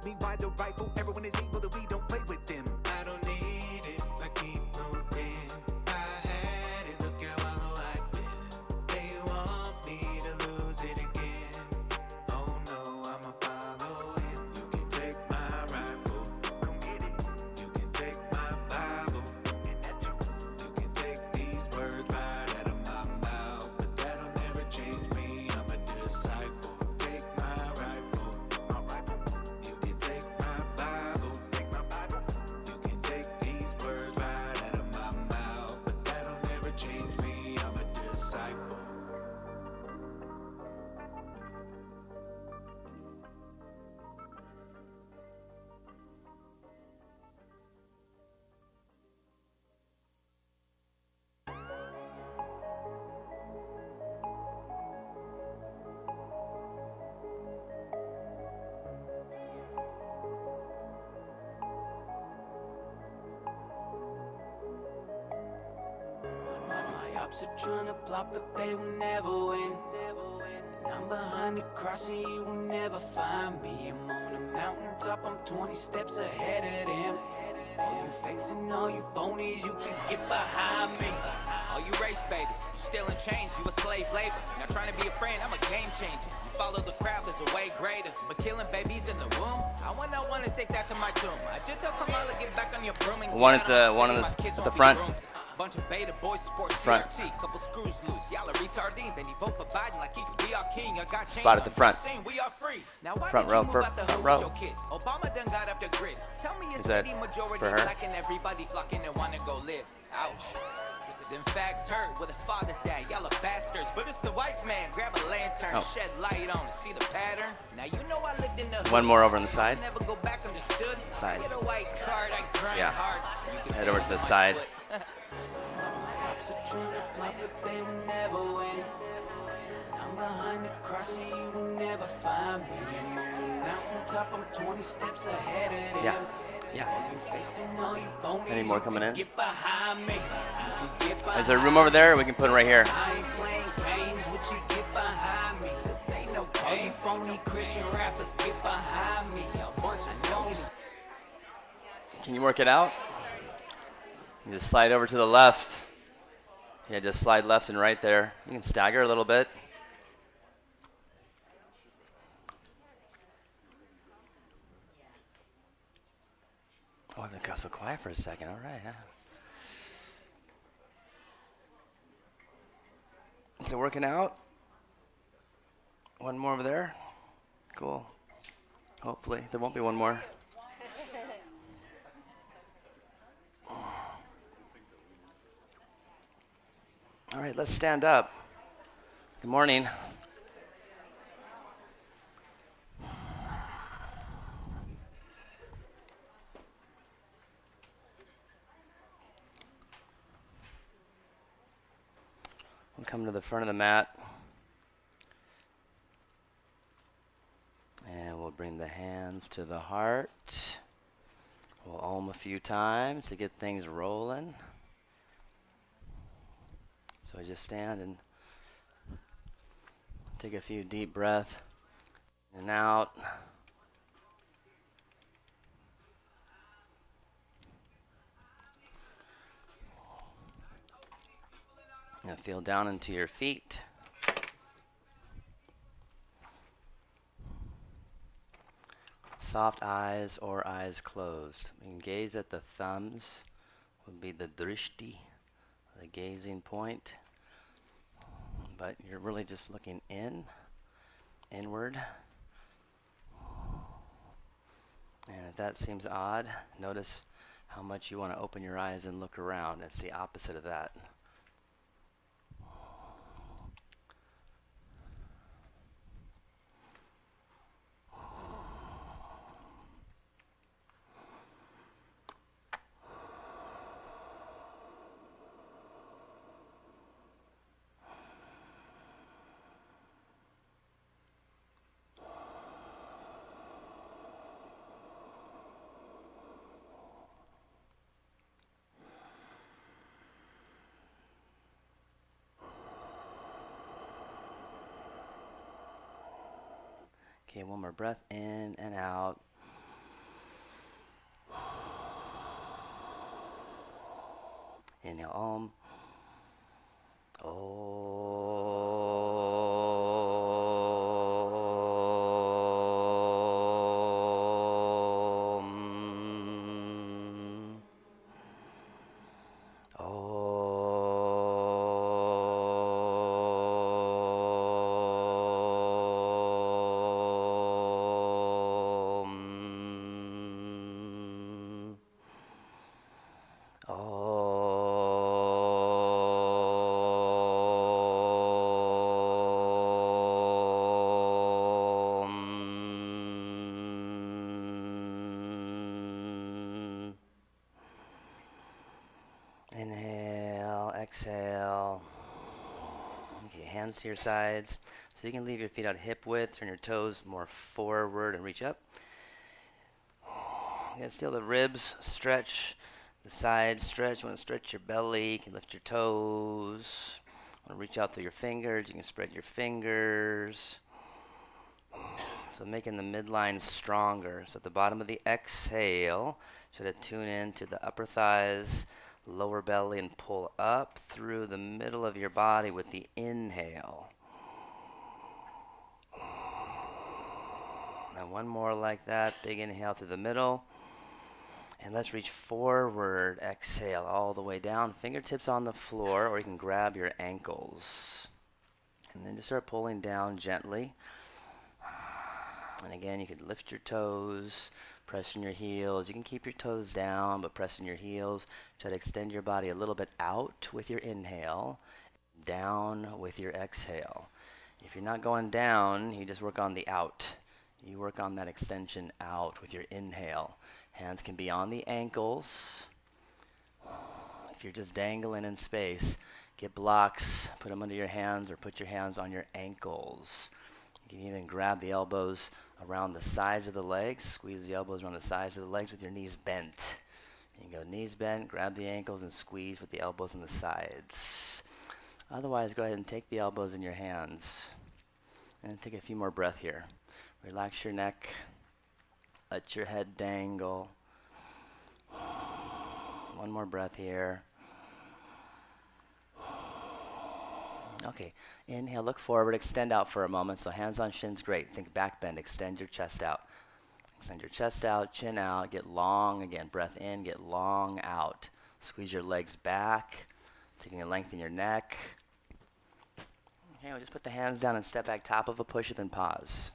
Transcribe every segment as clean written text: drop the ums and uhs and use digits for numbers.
ask me why the rifle, everyone is evil, that we don't play with them. I don't need it, I keep moving. I had it, look at how I've been. They want me to lose it again. Oh no, I'ma follow him. You can take my rifle, you can take my Bible, you can take these words right out of my mouth, but that'll never change me. I'm a disciple. Take my rifle, you can take my Bible, you can take these words right out of my mouth, but that'll never change me. I'm a disciple. My ops are trying to plot, but they will never win. And I'm behind the cross and you will never find me. I'm on a mountaintop, I'm 20 steps ahead of them. All you fakes and all you phonies, you can get behind me. All you race baiters, you stealing change, you a slave labor. Not trying to be a friend, I'm a game changer. You follow the crowd, there's a way greater. But killing babies in the womb, I wanna take that to my tomb. I just tell Kamala get back on your broom and One get at out the on one scene, on my kids the won't be front. groomed. Bunch of beta boys support Front. CRT, couple screws loose. Y'all are retarding, then you vote for Biden like he could be our king. I got Spot at the front. We are free. Now why Front did row, you move front out the hood row. with your kids? Obama done got up the grid. Tell me a Is that city majority for her? black and everybody flocking and wanna go live. Ouch. Them facts hurt where the father's at. Y'all are bastards, but it's the white man. Grab a lantern, Oh. shed light on it. See the pattern? Now you know I lived in the hood. One more over on the side. Never go back understood. Side. I get a white card, I grind Yeah. hard. You can Head say over I'm to the on my side. foot. My ops are trying to plot, but they will never win. And I'm behind the cross and you will never find me. I'm on a mountaintop, I'm 20 steps ahead of them. Yeah. Yeah. All you fakes and all you phonies, Any more you coming can in? get behind me. You can get behind Is there room over there? We can put it right here. I ain't playing games, would you get behind me? This ain't no game. All you phony Christian rappers, get behind me. A bunch of phonies. Can you work it out? You just slide over to the left. Yeah, just slide left and right there. You can stagger a little bit. Oh, I've got so quiet for a second. All right. Huh? Is it working out? One more over there. Cool. Hopefully. There won't be one more. All right, let's stand up. Good morning. We'll come to the front of the mat. And we'll bring the hands to the heart. We'll om a few times to get things rolling. So I just stand and take a few deep breaths in and out. And feel down into your feet. Soft eyes or eyes closed. You can gaze at the thumbs, would be the drishti, the gazing point. But you're really just looking inward. And if that seems odd, notice how much you want to open your eyes and look around. It's the opposite of that. Okay, one more breath in and out. Inhale, Om. Om. Inhale, exhale. Okay, hands to your sides. So you can leave your feet out hip width, turn your toes more forward and reach up. You can feel the ribs stretch, the sides stretch. You want to stretch your belly, you can lift your toes. You want to reach out through your fingers, you can spread your fingers. So making the midline stronger. So at the bottom of the exhale, try to tune in to the upper thighs, lower belly, and pull up through the middle of your body with the inhale. Now one more like that. Big inhale through the middle. And let's reach forward. Exhale all the way down. Fingertips on the floor, or you can grab your ankles. And then just start pulling down gently. And again, you can lift your toes, press in your heels. You can keep your toes down, but press in your heels. Try to extend your body a little bit out with your inhale, down with your exhale. If you're not going down, you just work on the out. You work on that extension out with your inhale. Hands can be on the ankles. If you're just dangling in space, get blocks, put them under your hands, or put your hands on your ankles. You can even grab the elbows around the sides of the legs. Squeeze the elbows around the sides of the legs with your knees bent. You can go knees bent, grab the ankles, and squeeze with the elbows on the sides. Otherwise, go ahead and take the elbows in your hands. And take a few more breaths here. Relax your neck. Let your head dangle. One more breath here. Okay, inhale, look forward, extend out for a moment. So hands on shins, great. Think back bend, extend your chest out. Extend your chest out, chin out, get long again. Breath in, get long out. Squeeze your legs back, taking a length in your neck. Okay, we'll just put the hands down and step back, top of a push-up and pause.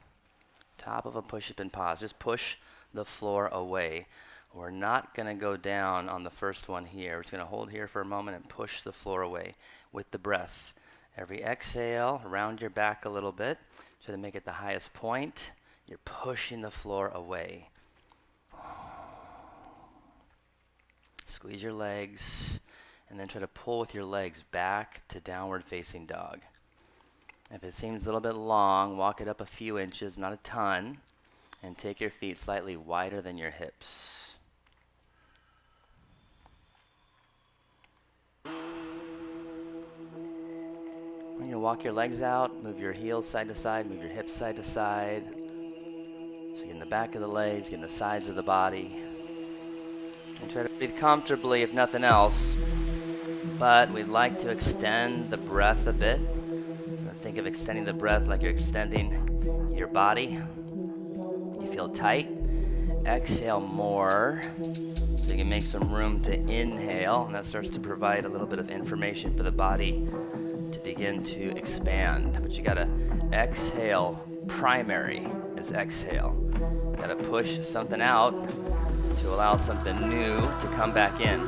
Top of a push-up and pause. Just push the floor away. We're not going to go down on the first one here. We're just going to hold here for a moment and push the floor away with the breath. Every exhale, round your back a little bit. Try to make it the highest point. You're pushing the floor away. Squeeze your legs, and then try to pull with your legs back to downward facing dog. If it seems a little bit long, walk it up a few inches, not a ton, and take your feet slightly wider than your hips. When you walk your legs out, move your heels side to side, move your hips side to side. So get in the back of the legs, get in the sides of the body. And try to breathe comfortably if nothing else. But we'd like to extend the breath a bit. Think of extending the breath like you're extending your body. You feel tight. Exhale more. So you can make some room to inhale. And that starts to provide a little bit of information for the body to begin to expand. But you gotta exhale. Primary is exhale. You gotta push something out to allow something new to come back in.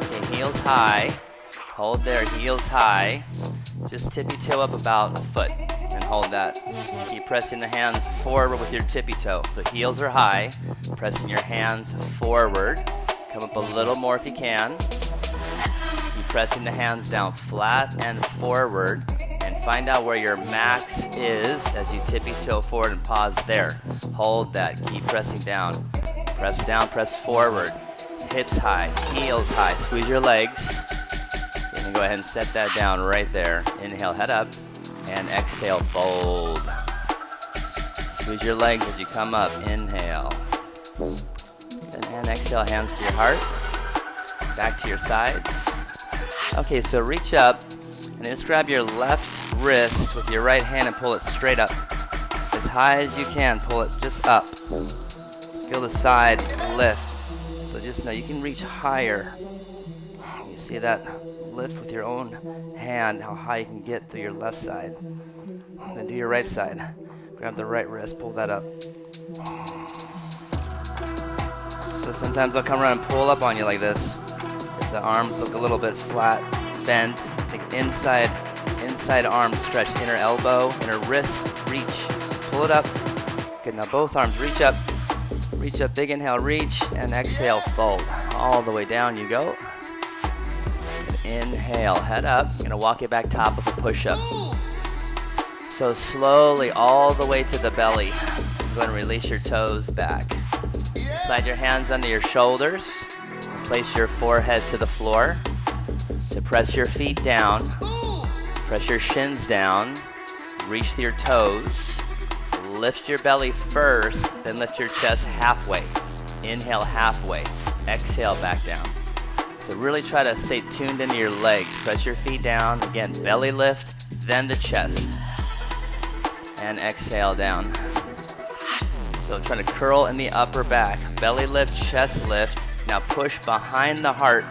Okay, heels high. Hold there, heels high. Just tippy toe up about a foot. Hold that. Keep pressing the hands forward with your tippy toe. So heels are high. Pressing your hands forward. Come up a little more if you can. Keep pressing the hands down flat and forward. And find out where your max is as you tippy toe forward and pause there. Hold that. Keep pressing down. Press down, press forward. Hips high, heels high. Squeeze your legs. And go ahead and set that down right there. Inhale, head up. And exhale, fold. Squeeze your legs as you come up. Inhale. And exhale, hands to your heart. Back to your sides. Okay, so reach up and just grab your left wrist with your right hand and pull it straight up. As high as you can, pull it just up. Feel the side lift. So just know you can reach higher. You see that lift with your own hand, how high you can get through your left side. Then do your right side. Grab the right wrist, pull that up. So sometimes I'll come around and pull up on you like this. If the arms look a little bit flat, bent, think inside arm stretch, inner elbow, inner wrist, reach, pull it up. Good, now both arms reach up, big inhale, reach, and exhale, fold. All the way down you go. Inhale, head up. You're gonna walk it back top of a push-up. So slowly all the way to the belly. Go ahead and release your toes back. Slide your hands under your shoulders. Place your forehead to the floor. To press your feet down. Press your shins down. Reach your toes. Lift your belly first, then lift your chest halfway. Inhale halfway. Exhale back down. So really try to stay tuned into your legs. Press your feet down. Again, belly lift, then the chest. And exhale down. So try to curl in the upper back. Belly lift, chest lift. Now push behind the heart.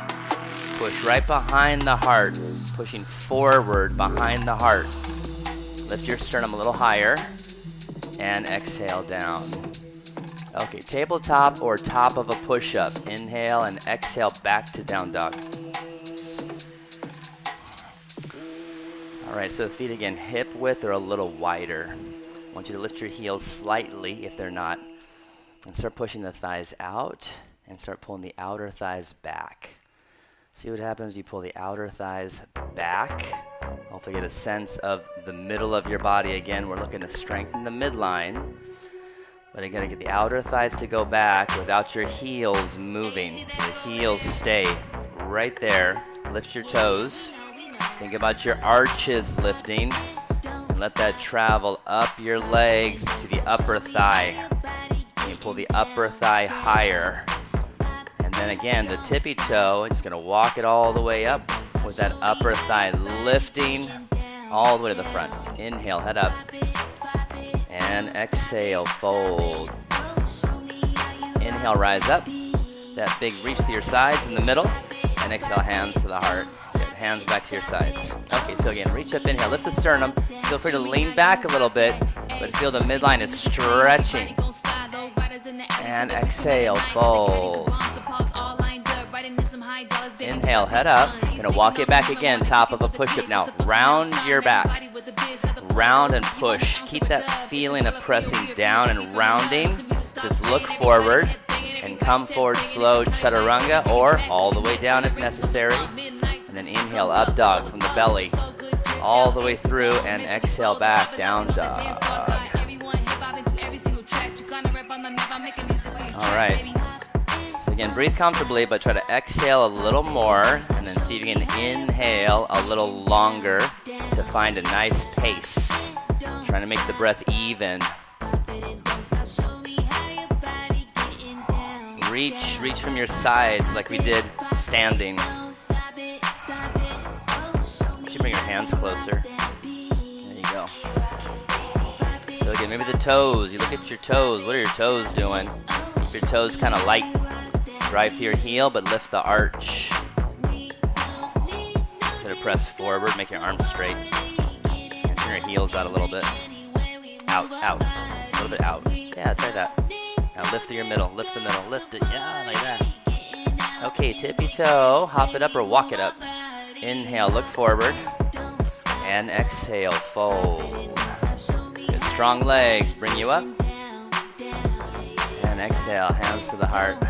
Push right behind the heart. Pushing forward behind the heart. Lift your sternum a little higher. And exhale down. Okay, tabletop or top of a push-up. Inhale and exhale back to down dog. All right, so the feet again, hip width or a little wider. I want you to lift your heels slightly if they're not. And start pushing the thighs out and start pulling the outer thighs back. See what happens? You pull the outer thighs back. Hopefully get a sense of the middle of your body. Again, we're looking to strengthen the midline. But again, get the outer thighs to go back without your heels moving. So the heels stay right there. Lift your toes. Think about your arches lifting. And let that travel up your legs to the upper thigh. And you pull the upper thigh higher. And then again, the tippy toe, just gonna walk it all the way up with that upper thigh lifting all the way to the front. Inhale, head up. And exhale, fold. Inhale, rise up. That big reach to your sides in the middle. And exhale, hands to the heart. Good. Hands back to your sides. Okay, so again, reach up, inhale, lift the sternum. Feel free to lean back a little bit, but feel the midline is stretching. And exhale, fold. Inhale, head up. Gonna walk it back again, top of a push-up. Now, round your back. Round and push. Keep that feeling of pressing down and rounding. Just look forward and come forward slow, chaturanga, or all the way down if necessary. And then inhale, up dog from the belly. All the way through and exhale back, down dog. All right. So again, breathe comfortably, but try to exhale a little more, and then see if you can inhale a little longer to find a nice pace. Trying to make the breath even. Reach from your sides like we did standing. You should bring your hands closer. There you go. So again, maybe the toes. You look at your toes. What are your toes doing? Keep your toes kind of light. Drive to your heel, but lift the arch. Try to press forward, make your arms straight. And turn your heels out a little bit. Out. A little bit out. Yeah, try that. Now lift to your middle, lift the middle, lift it. Yeah, like that. Okay, tippy toe, hop it up or walk it up. Inhale, look forward. And exhale, fold. Good, strong legs, bring you up. And exhale, hands to the heart.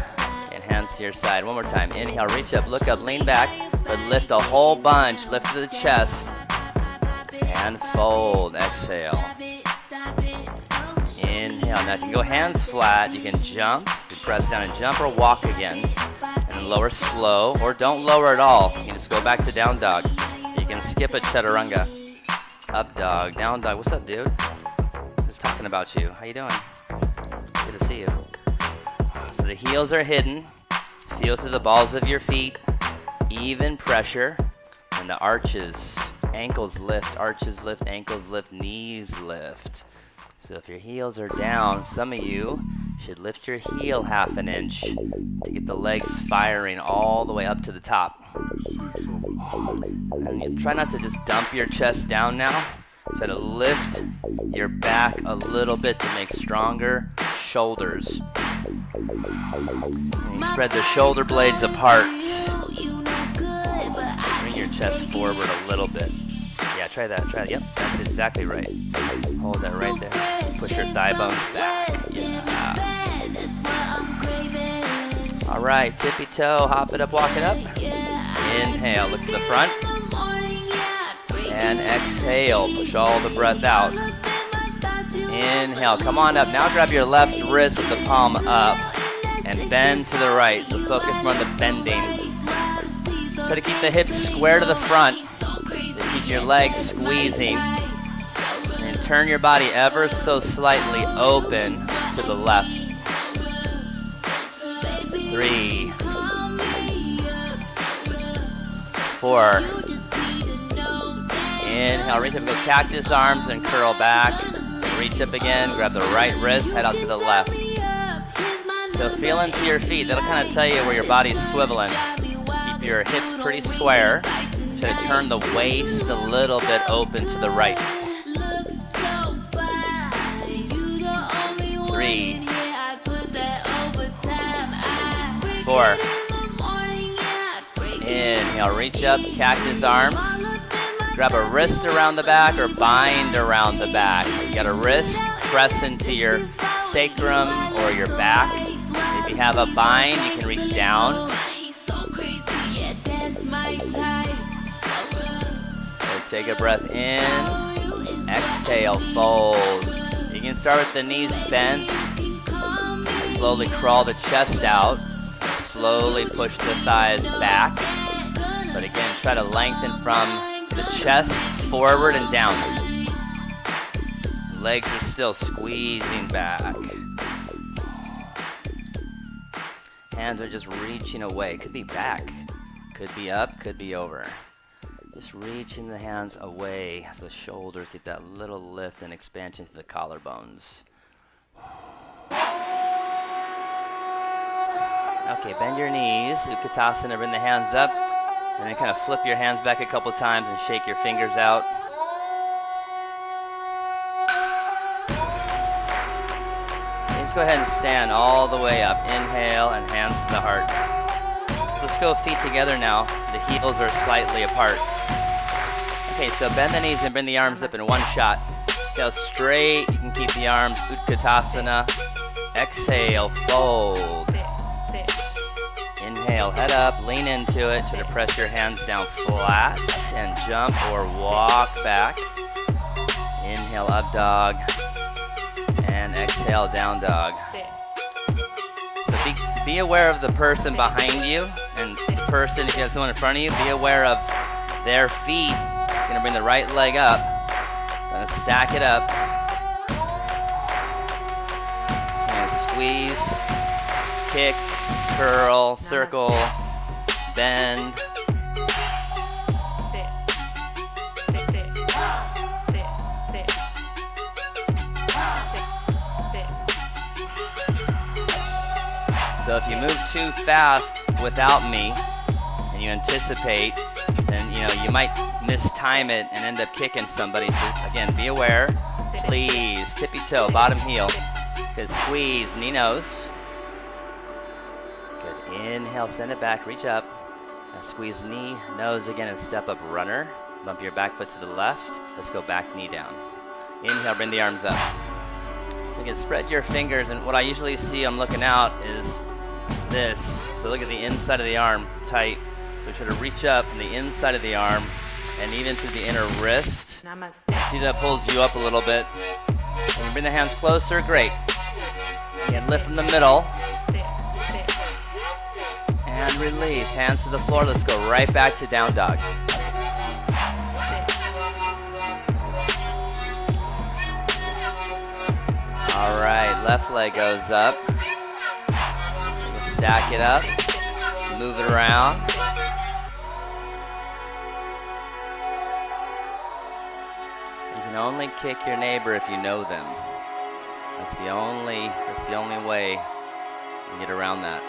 And hands to your side. One more time. Inhale, reach up, look up, lean back. But lift a whole bunch, lift to the chest. And fold, exhale. Inhale. Now you can go hands flat. You can jump. You can press down and jump or walk again. And then lower slow, or don't lower at all. You can just go back to down dog. You can skip a chaturanga. Up dog, down dog. What's up, dude? Just talking about you. How you doing? Good to see you. So the heels are hidden. Feel through the balls of your feet. Even pressure. And the arches. Ankles lift, arches lift, ankles lift, knees lift. So if your heels are down, some of you should lift your heel half an inch to get the legs firing all the way up to the top. And you try not to just dump your chest down now. Try to lift your back a little bit to make stronger shoulders. And you spread the shoulder blades apart. Bring your chest forward a little bit. Yeah, try that. Yep, that's exactly right. Hold that right there. Push your thigh bones back. Yeah. All right, tippy toe, hop it up, walk it up. Inhale, look to the front. And exhale, push all the breath out. Inhale, come on up. Now grab your left wrist with the palm up and bend to the right. So focus more on the bending. Try to keep the hips square to the front. Keep your legs squeezing. And turn your body ever so slightly open to the left. 3, 4. Inhale, reach up with cactus arms and curl back. Reach up again, grab the right wrist, head out to the left. So feel into your feet. That'll kind of tell you where your body's swiveling. Keep your hips pretty square. Try to turn the waist a little bit open to the right. 3, 4. Inhale, reach up, cactus arms. Grab a wrist around the back or bind around the back. You got a wrist, press into your sacrum or your back. If you have a bind, you can reach down. Take a breath in, exhale, fold. You can start with the knees bent, slowly crawl the chest out, slowly push the thighs back. But again, try to lengthen from the chest forward and down. Legs are still squeezing back. Hands are just reaching away. Could be back, could be up, could be over. Just reaching the hands away so the shoulders get that little lift and expansion to the collarbones. Okay, bend your knees, Utkatasana, bring the hands up, and then kind of flip your hands back a couple times and shake your fingers out. And just go ahead and stand all the way up. Inhale and hands to the heart. So let's go feet together now. The heels are slightly apart. Okay, so bend the knees and bring the arms up in one shot. See how straight you can keep the arms. Utkatasana. Exhale, fold. Inhale, head up, lean into it. Try to press your hands down flat and jump or walk back. Inhale, up dog. And exhale, down dog. So be aware of the person behind you, and the person, if you have someone in front of you, be aware of their feet. You're gonna bring the right leg up, gonna stack it up, and squeeze, kick, curl, circle, bend. So if you move too fast without me, and you anticipate, then you might mistime it and end up kicking somebody. So again, be aware. Please, tippy toe, bottom heel. Good, squeeze, knee nose. Good, inhale, send it back, reach up. Now squeeze knee, nose again, and step up runner. Bump your back foot to the left. Let's go back, knee down. Inhale, bring the arms up. So again, spread your fingers, and what I usually see, I'm looking out, is this. So look at the inside of the arm, tight. So try to reach up from the inside of the arm and even to the inner wrist. Namaste. See, that pulls you up a little bit. When you bring the hands closer, great. Again, lift from the middle. And release. Hands to the floor. Let's go right back to down dog. All right, left leg goes up. Stack it up, move it around. You can only kick your neighbor if you know them. That's the only way you get around that.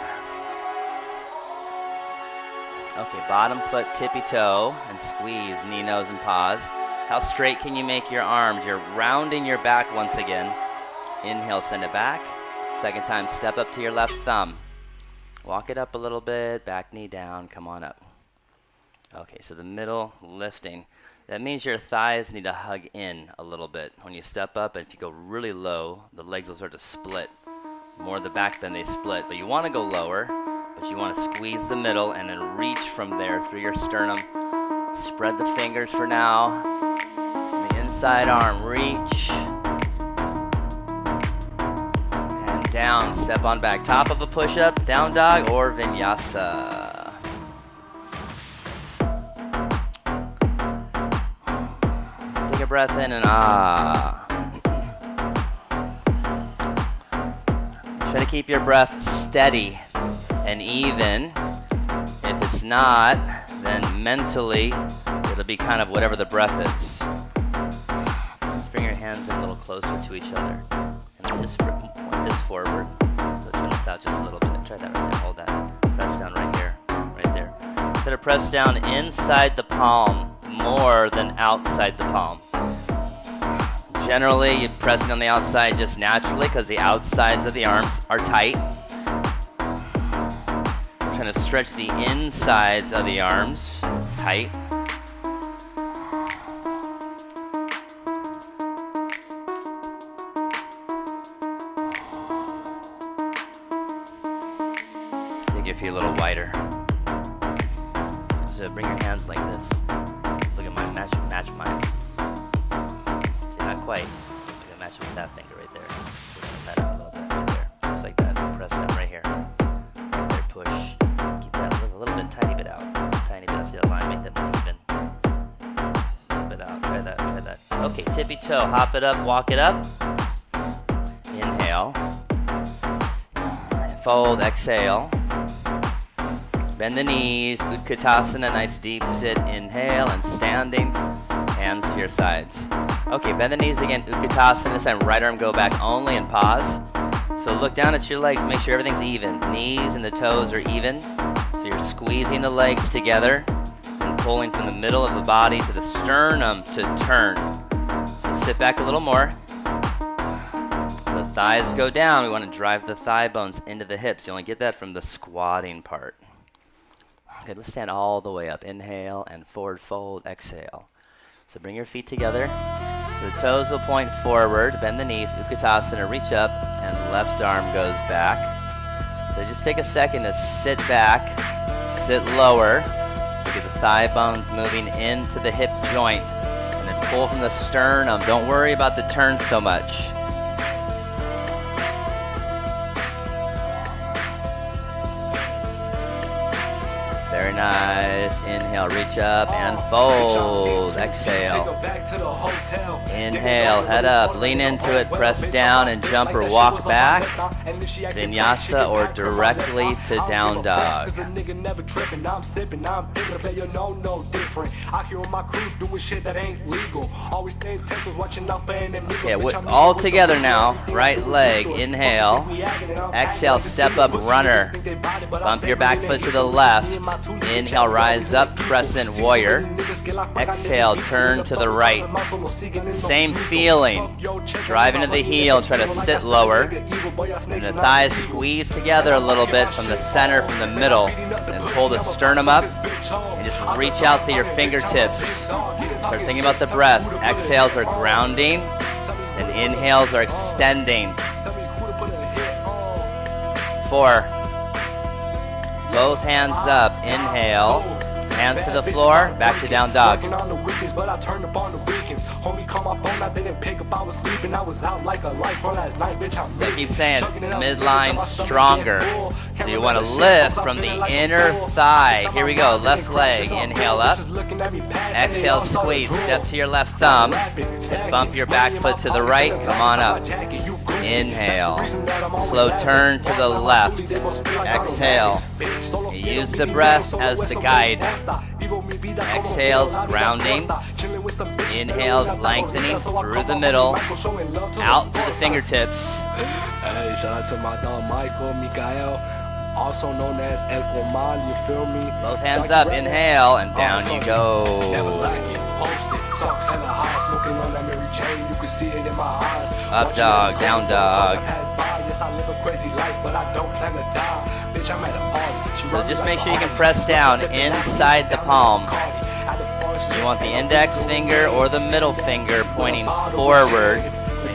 Okay, bottom foot, tippy toe, and squeeze, knee, nose, and paws. How straight can you make your arms? You're rounding your back once again. Inhale, send it back. Second time, step up to your left thumb. Walk it up a little bit, back knee down, come on up. Okay, so the middle lifting. That means your thighs need to hug in a little bit. When you step up, and if you go really low, the legs will start to split. More the back than they split, but you want to go lower, but you want to squeeze the middle and then reach from there through your sternum. Spread the fingers for now. And the inside arm, reach. And down, step on back. Top of a push-up, down dog, or vinyasa. Take a breath in and ah. Try to keep your breath steady and even. If it's not, then mentally it'll be kind of whatever the breath is. Just bring your hands in a little closer to each other. And then just point this forward. So turn this out just a little bit. Try that right there. Hold that. Press down right here. Right there. Instead of press down inside the palm more than outside the palm. Generally, you're pressing on the outside just naturally because the outsides of the arms are tight. I'm trying to stretch the insides of the arms tight. Make your feet a little wider. So bring your hands like this. Look at mine, match mine. Not quite. You're gonna match it with that finger right there. Push that out a little bit right there. Just like that. Press down right here. Right there, push. Keep that a little bit, tiny bit out. Tiny bit. See that line? Make that more even. A little bit out. Try that. Okay, tippy toe. Hop it up, walk it up. Inhale. Fold, exhale. Bend the knees. Utkatasana, nice deep sit. Inhale and standing. Hands to your sides. Okay, bend the knees again, Utkatasana, this time right arm go back only and pause. So look down at your legs, make sure everything's even. Knees and the toes are even. So you're squeezing the legs together and pulling from the middle of the body to the sternum to turn. So sit back a little more. The thighs go down, we want to drive the thigh bones into the hips. You only get that from the squatting part. Okay, let's stand all the way up. Inhale and forward fold, exhale. So bring your feet together. So the toes will point forward, bend the knees, Utkatasana, reach up, and left arm goes back. So just take a second to sit back, sit lower, so get the thigh bones moving into the hip joint, and then pull from the sternum. Don't worry about the turn so much. Very nice. Inhale, reach up and fold. Exhale. Inhale, head up, lean into it, press down and jump or walk back. Vinyasa or directly to down dog. Okay, all together now. Right leg, inhale. Exhale, step up, runner. Bump your back foot to the left. Inhale, rise up, crescent warrior. Exhale, turn to the right. Same feeling. Drive into the heel, try to sit lower. And the thighs squeeze together a little bit from the center, from the middle. And pull the sternum up. And just reach out to your fingertips. Start thinking about the breath. Exhales are grounding. And inhales are extending. 4. Both hands up. Inhale. Hands to the floor. Back to down dog. They keep saying midline stronger. So So you want to lift from the inner thigh. Here we go. Left leg. Inhale up. Exhale, squeeze. Step to your left thumb. Bump your back foot to the right. Come on up. Inhale. Slow turn to the left. Exhale. Use the breath as the guide. Exhales, grounding. Inhales, lengthening through the middle. Out to the fingertips. Hey, shout out to my dog Michael, Mikael, also known as El Comal, you feel me? Both hands up, inhale, and down you go. Never like it, post it, socks hella high, smoking on that Mary Jane, you can see it in my eyes. Up dog, down dog. Yes, I live a crazy life, but I don't plan to die. Bitch, I'm at a party. So just make sure you can press down inside the palm. You want the index finger or the middle finger pointing forward.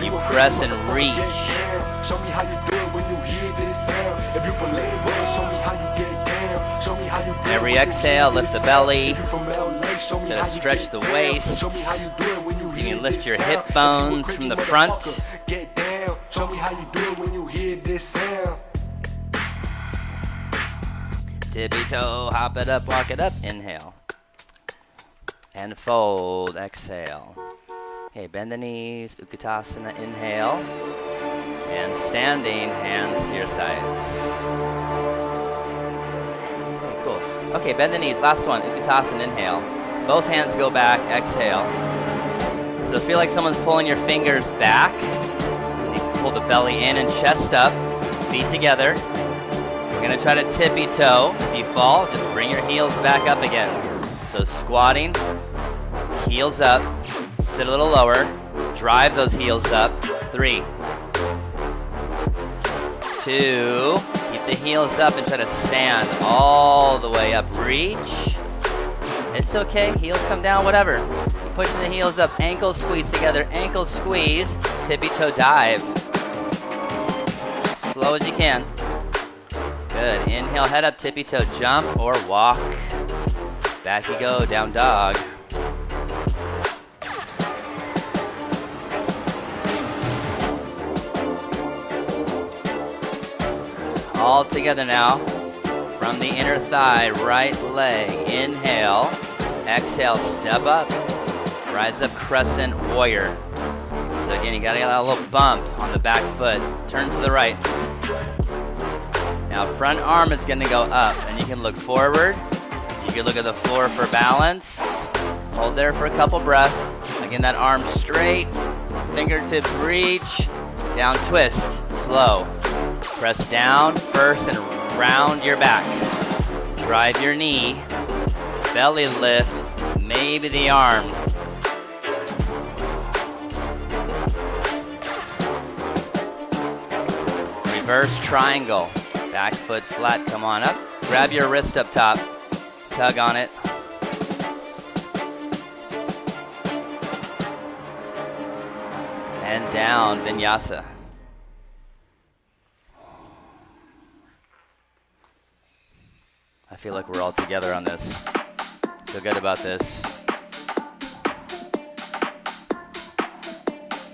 You press and reach. Show me how you do it when you hear this sound. If you from Ladybug, show me how you get down. Show me how you do it. Every exhale, lift the belly. If you from LA, show me Gonna how you stretch the waist. Show me how you do it when you So hear you can lift this your sound. hip bones from the front. Get down. Show me how you do it when you hear this sound. Tippy toe, hop it up, walk it up. Inhale. And fold, exhale. Okay, bend the knees, Utkatasana, inhale. And standing, hands to your sides. Okay, cool. Okay, bend the knees, last one, Utkatasana, inhale. Both hands go back, exhale. So feel like someone's pulling your fingers back. You can pull the belly in and chest up, feet together. We're gonna try to tippy toe. If you fall, just bring your heels back up again. So squatting, heels up, sit a little lower, drive those heels up. 3, 2, keep the heels up and try to stand all the way up. Reach. It's okay, heels come down, whatever. Keep pushing the heels up, ankles squeeze together, ankles squeeze, tippy toe dive. Slow as you can. Good, inhale, head up, tippy toe, jump or walk. Back you go, down dog. All together now. From the inner thigh, right leg, inhale. Exhale, step up. Rise up, crescent warrior. So again, you gotta get a little bump on the back foot. Turn to the right. Now front arm is gonna go up, and you can look forward. You can look at the floor for balance. Hold there for a couple breaths. Again, that arm straight. Fingertips reach. Down twist, slow. Press down first and round your back. Drive your knee. Belly lift, maybe the arm. Reverse triangle. Back foot flat, come on up. Grab your wrist up top. Tug on it. And down, vinyasa. I feel like we're all together on this. Feel good about this.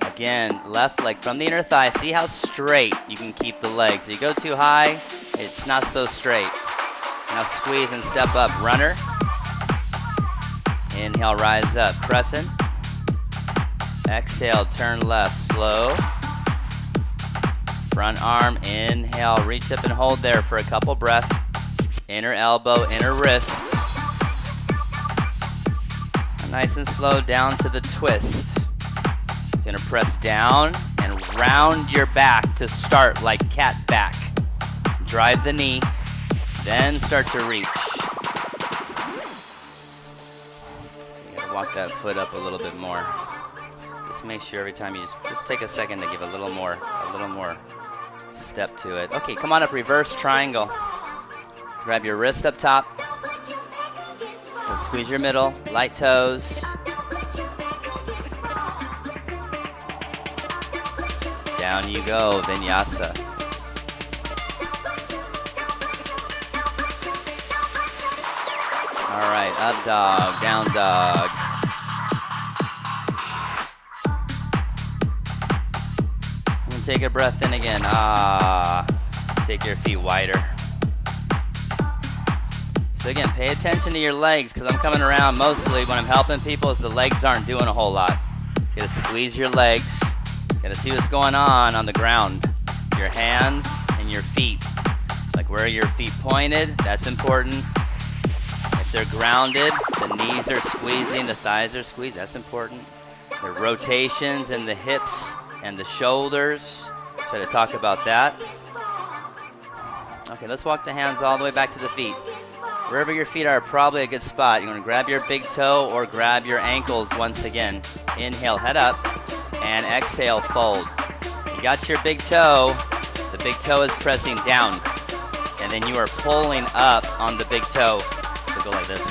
Again, left leg from the inner thigh. See how straight you can keep the legs. So you go too high, it's not so straight. Now squeeze and step up. Runner. Inhale, rise up. Crescent. Exhale, turn left. Slow. Front arm. Inhale, reach up and hold there for a couple breaths. Inner elbow, inner wrist. Nice and slow down to the twist. It's gonna press down and round your back to start like cat back. Drive the knee, then start to reach. You gotta walk that foot up a little bit more. Just make sure every time you just take a second to give a little more step to it. Okay, come on up, reverse triangle. Grab your wrist up top. So squeeze your middle, light toes. Down you go, vinyasa. All right, up dog, down dog. And take a breath in again. Take your feet wider. So again, pay attention to your legs, because I'm coming around mostly when I'm helping people is the legs aren't doing a whole lot. So you gotta squeeze your legs. You gotta see what's going on the ground. Your hands and your feet. Like where are your feet pointed? That's important. If they're grounded, the knees are squeezing, the thighs are squeezed. That's important. The rotations in the hips and the shoulders. Try to talk about that. Okay, let's walk the hands all the way back to the feet. Wherever your feet are, probably a good spot. You're going to grab your big toe or grab your ankles once again. Inhale, head up, and exhale, fold. You got your big toe. The big toe is pressing down. And then you are pulling up on the big toe. So go like this.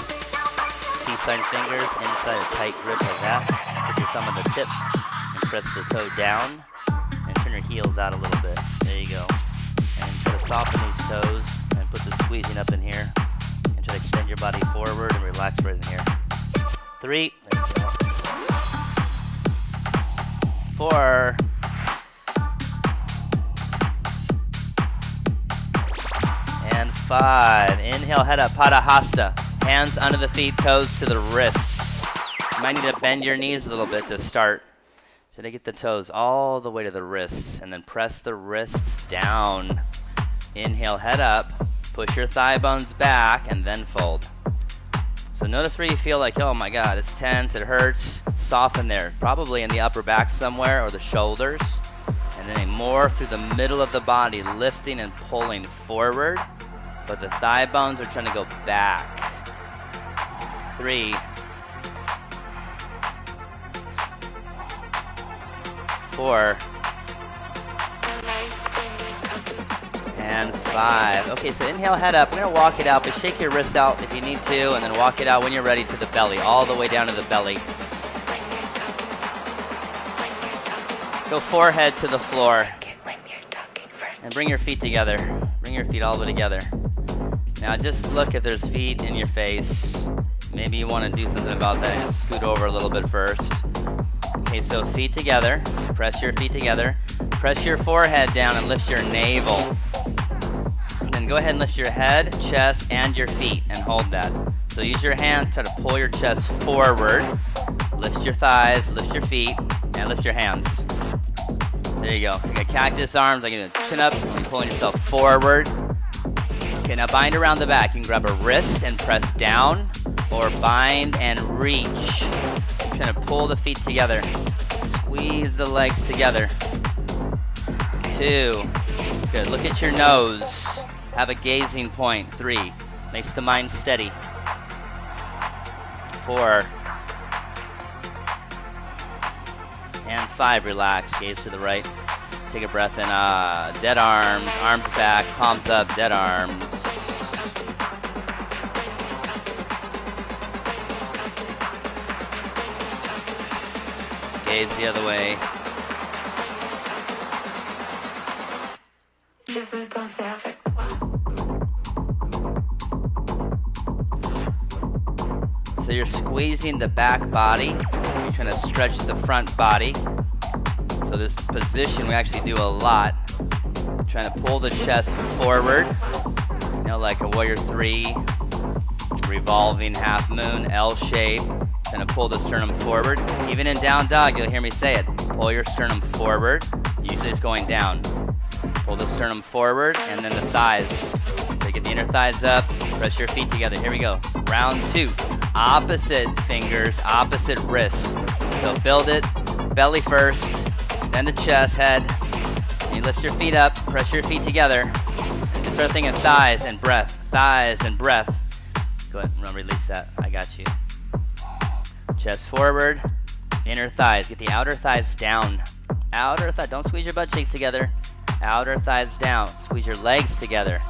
Peace sign fingers inside a tight grip like that. Put your thumb on the tip and press the toe down. And turn your heels out a little bit. There you go. And try to soften these toes and put the squeezing up in here. And try to extend your body forward and relax right in here. 3. There you go. 4. And 5. Inhale, head up, Padahasta. Hands under the feet, toes to the wrists. You might need to bend your knees a little bit to start. So to get the toes all the way to the wrists, and then press the wrists down. Inhale, head up, push your thigh bones back, and then fold. So notice where you feel like, oh my God, it's tense, it hurts. Soften there, probably in the upper back somewhere or the shoulders. And then more through the middle of the body, lifting and pulling forward. But the thigh bones are trying to go back. 3. 4. And 5. Okay, so inhale, head up. We're going to walk it out, but shake your wrists out if you need to, and then walk it out when you're ready to the belly, all the way down to the belly. Go forehead to the floor. And bring your feet together. Bring your feet all the way together. Now just look if there's feet in your face. Maybe you want to do something about that and scoot over a little bit first. Okay, so feet together. Press your feet together. Press your forehead down and lift your navel. Then go ahead and lift your head, chest, and your feet and hold that. So use your hands to pull your chest forward. Lift your thighs, lift your feet, and lift your hands. There you go. So you got cactus arms, like you're chin up, and pulling yourself forward. Okay, now bind around the back. You can grab a wrist and press down, or bind and reach. You're trying to pull the feet together. Squeeze the legs together. 2. Good. Look at your nose. Have a gazing point. 3. Makes the mind steady. 4. And 5. Relax. Gaze to the right. Take a breath in. Dead arms. Arms back. Palms up. Dead arms. Gaze the other way. So you're squeezing the back body. You're trying to stretch the front body. So this position we actually do a lot. Trying to pull the chest forward. You know, like a warrior 3. Revolving half moon, L shape. Trying to pull the sternum forward. Even in down dog, you'll hear me say it. Pull your sternum forward. Usually it's going down. Pull the sternum forward, and then the thighs. So get the inner thighs up. Press your feet together. Here we go. Round 2. Opposite fingers, opposite wrists. So build it. Belly first, then the chest, head. And you lift your feet up. Press your feet together. And start thinking thighs and breath. Thighs and breath. Go ahead and release that. I got you. Chest forward, inner thighs. Get the outer thighs down. Outer thigh. Don't squeeze your butt cheeks together. Outer thighs down. Squeeze your legs together.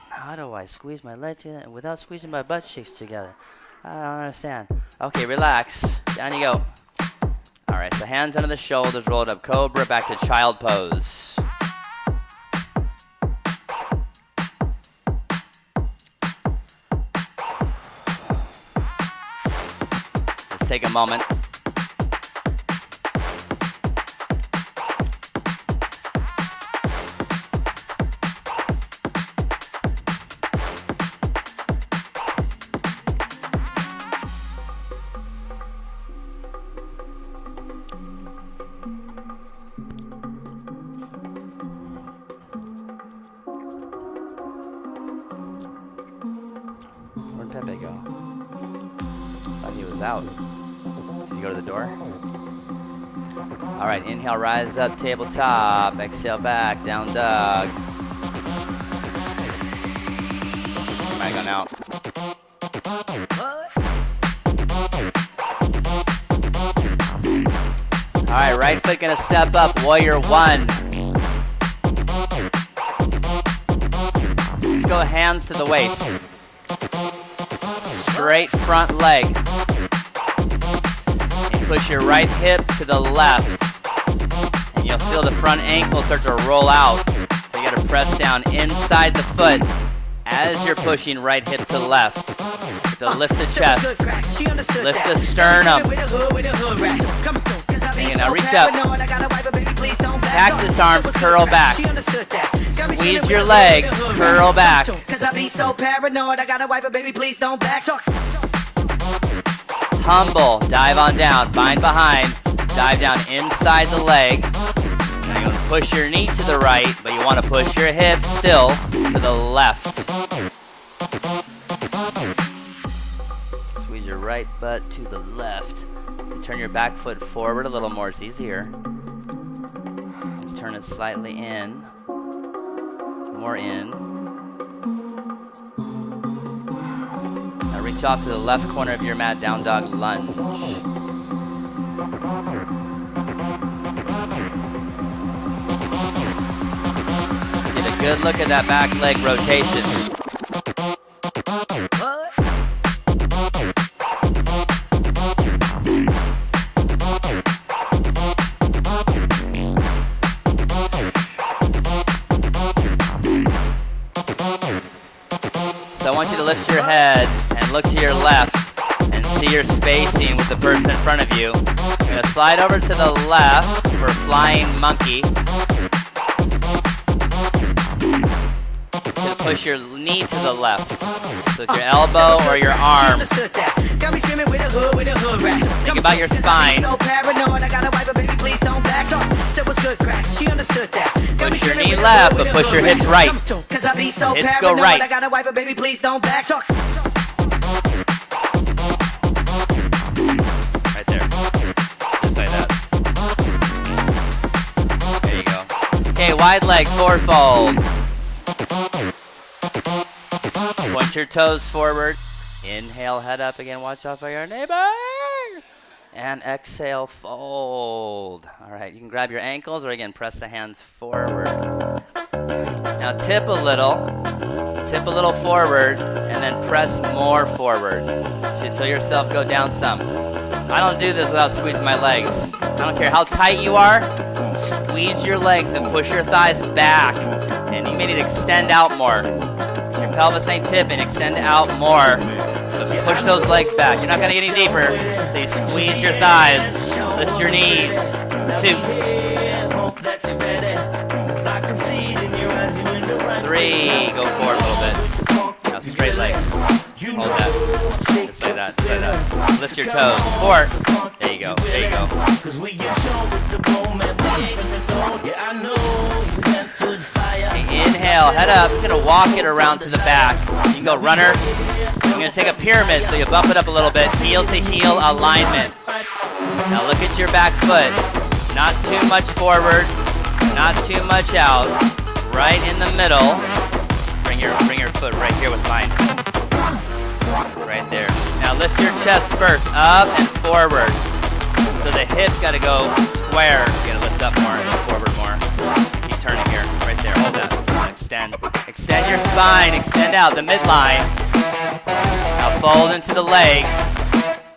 How do I squeeze my legs together without squeezing my butt cheeks together? I don't understand. Okay, relax. Down you go. All right, so hands under the shoulders, rolled up cobra, back to child pose. Take a moment. Pepe go? Thought he was out. Did he go to the door? All right, inhale, rise up, tabletop. Exhale, back, down dog. Might have gone out. All right, right foot gonna step up, warrior one. Let's go hands to the waist. Straight front leg. And push your right hip to the left. And you'll feel the front ankle start to roll out. So you gotta press down inside the foot as you're pushing right hip to left. So lift the chest, lift the sternum. And now reach up. Cactus arms, curl back. Squeeze your legs, curl back. Humble, dive on down, bind behind, dive down inside the leg. Now you want to push your knee to the right, but you want to push your hip still to the left. Squeeze your right butt to the left. Turn your back foot forward a little more, it's easier. Let's turn it slightly in. More in. Now reach off to the left corner of your mat, down dog lunge. Get a good look at that back leg rotation. So I want you to lift your head and look to your left and see your spacing with the person in front of you. You're going to slide over to the left for flying monkey. You're going to push your knee to the left. So with your elbow or your arm. Think about your spine. Push your knee left, but push your hips right. Hips go right. Right there. Just like that. There you go. Okay, wide leg, forward fold. Point your toes forward. Inhale, head up again. Watch out for your neighbor. And exhale, fold. All right, you can grab your ankles or again, press the hands forward. Now tip a little forward, and then press more forward. You should feel yourself go down some. I don't do this without squeezing my legs. I don't care how tight you are, squeeze your legs and push your thighs back. And you may need to extend out more. Your pelvis ain't tipping, extend out more. So push those legs back. You're not gonna get any deeper. So you squeeze your thighs, lift your knees. 2, 3, go forward a little bit. Now straight legs. Hold that. Just like that, just like that. Lift your toes. 4. There you go, there you go. Okay, inhale, head up. You're gonna walk it around to the back. You can go runner. You're gonna take a pyramid, so you bump it up a little bit. Heel to heel alignment. Now look at your back foot. Not too much forward, not too much out. Right in the middle. Bring your foot right here with mine. Right there. Now lift your chest first, up and forward. So the hips gotta go square. You gotta lift up more and go forward more. Keep turning here. Right there. Hold that. Extend. Extend your spine. Extend out the midline. Now fold into the leg.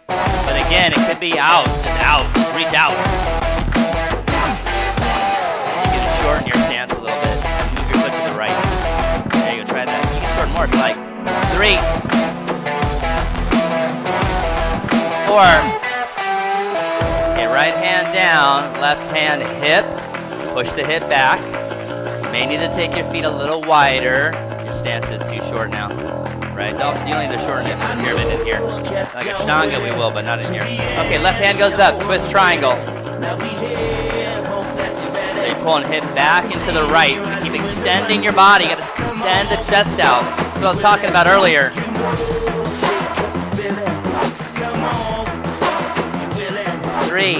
But again, it could be out. Just out. Just reach out. You can shorten your stance a little bit. Move your foot to the right. There you go. Try that. You can shorten more if you like. 3, 4. Okay, right hand down, left hand hip. Push the hip back. You may need to take your feet a little wider. Your stance is too short now. Right? You don't need to shorten it from the pyramid in here. Like a Ashtanga we will, but not in here. Okay, left hand goes up, twist triangle. So you're pulling hip back into the right. You keep extending your body. You gotta extend the chest out. That's what I was talking about earlier. 3, 4,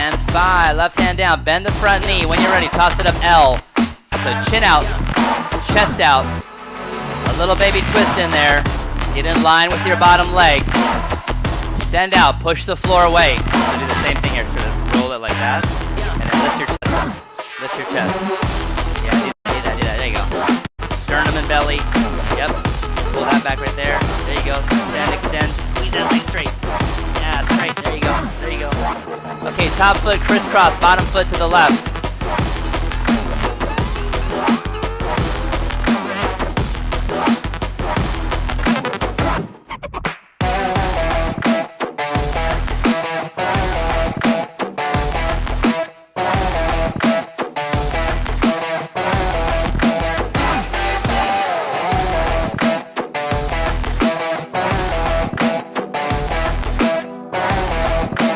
and 5. Left hand down. Bend the front knee. When you're ready, toss it up L. So chin out, chest out. A little baby twist in there. Get in line with your bottom leg. Extend out. Push the floor away. So do the same thing here. Sort of roll it like that. And then lift your chest up. Lift your chest. Yeah, do that. There you go. Sternum and belly. Yep. Pull that back right there. There you go. Extend. Squeeze that leg straight. Yeah, straight. There you go. There you go. Okay, top foot crisscross. Bottom foot to the left.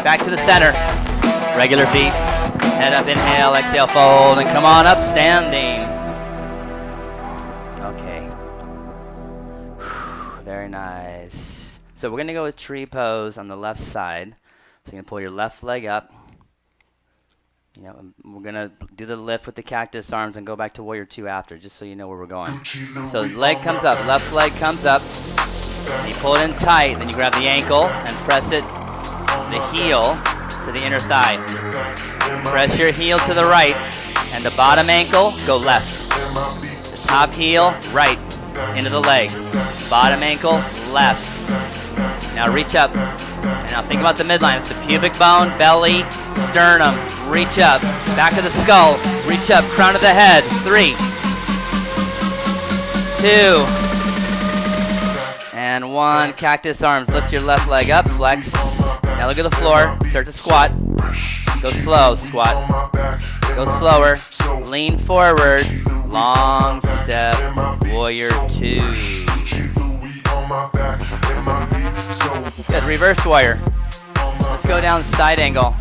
Back to the center. Regular feet. Head up, inhale, exhale, fold, and come on up, standing. Okay. Very nice. So we're going to go with tree pose on the left side. So you're going to pull your left leg up. You know, we're going to do the lift with the cactus arms and go back to warrior 2 after, just so you know where we're going. So leg comes up, left leg comes up. And you pull it in tight, then you grab the ankle and press it, the heel to the inner thigh. Press your heel to the right, and the bottom ankle, go left. The top heel, right, into the leg. Bottom ankle, left. Now reach up. And now think about the midline. It's the pubic bone, belly, sternum. Reach up. Back of the skull. Reach up. Crown of the head. 3, 2, and 1. Cactus arms. Lift your left leg up. Flex. Now look at the floor. Start to squat. Go slow. Squat. Go slower. Lean forward. Long step. Warrior 2. Good. Reverse warrior. Let's go down side angle.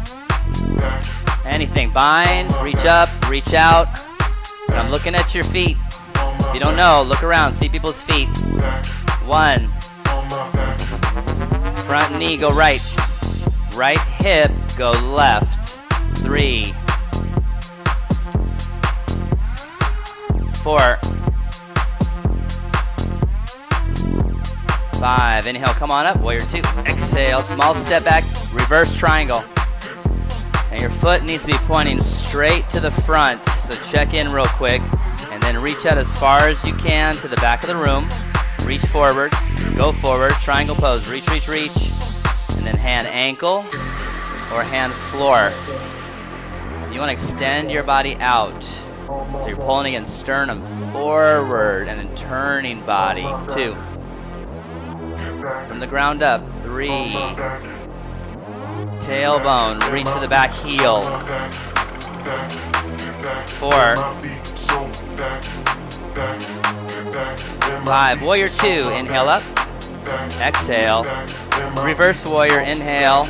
Anything. Bind. Reach up. Reach out. And I'm looking at your feet. If you don't know, look around. See people's feet. 1. Front knee. Go right. Right hip. Go left. 3, 4, 5. Inhale, come on up. Warrior 2. Exhale, small step back. Reverse triangle. And your foot needs to be pointing straight to the front. So check in real quick. And then reach out as far as you can to the back of the room. Reach forward. Go forward. Triangle pose. Reach, reach, reach. And then hand ankle or hand floor. You want to extend your body out. So you're pulling against sternum forward and then turning body. 2. From the ground up. 3. Tailbone. Reach for the back heel. 4. 5. Warrior 2. Inhale up. Exhale. Reverse warrior. Inhale.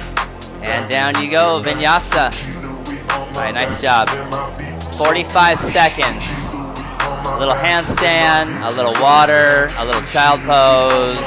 And down you go. Vinyasa. All right, nice job. 45 seconds. A little handstand, a little water, a little child pose.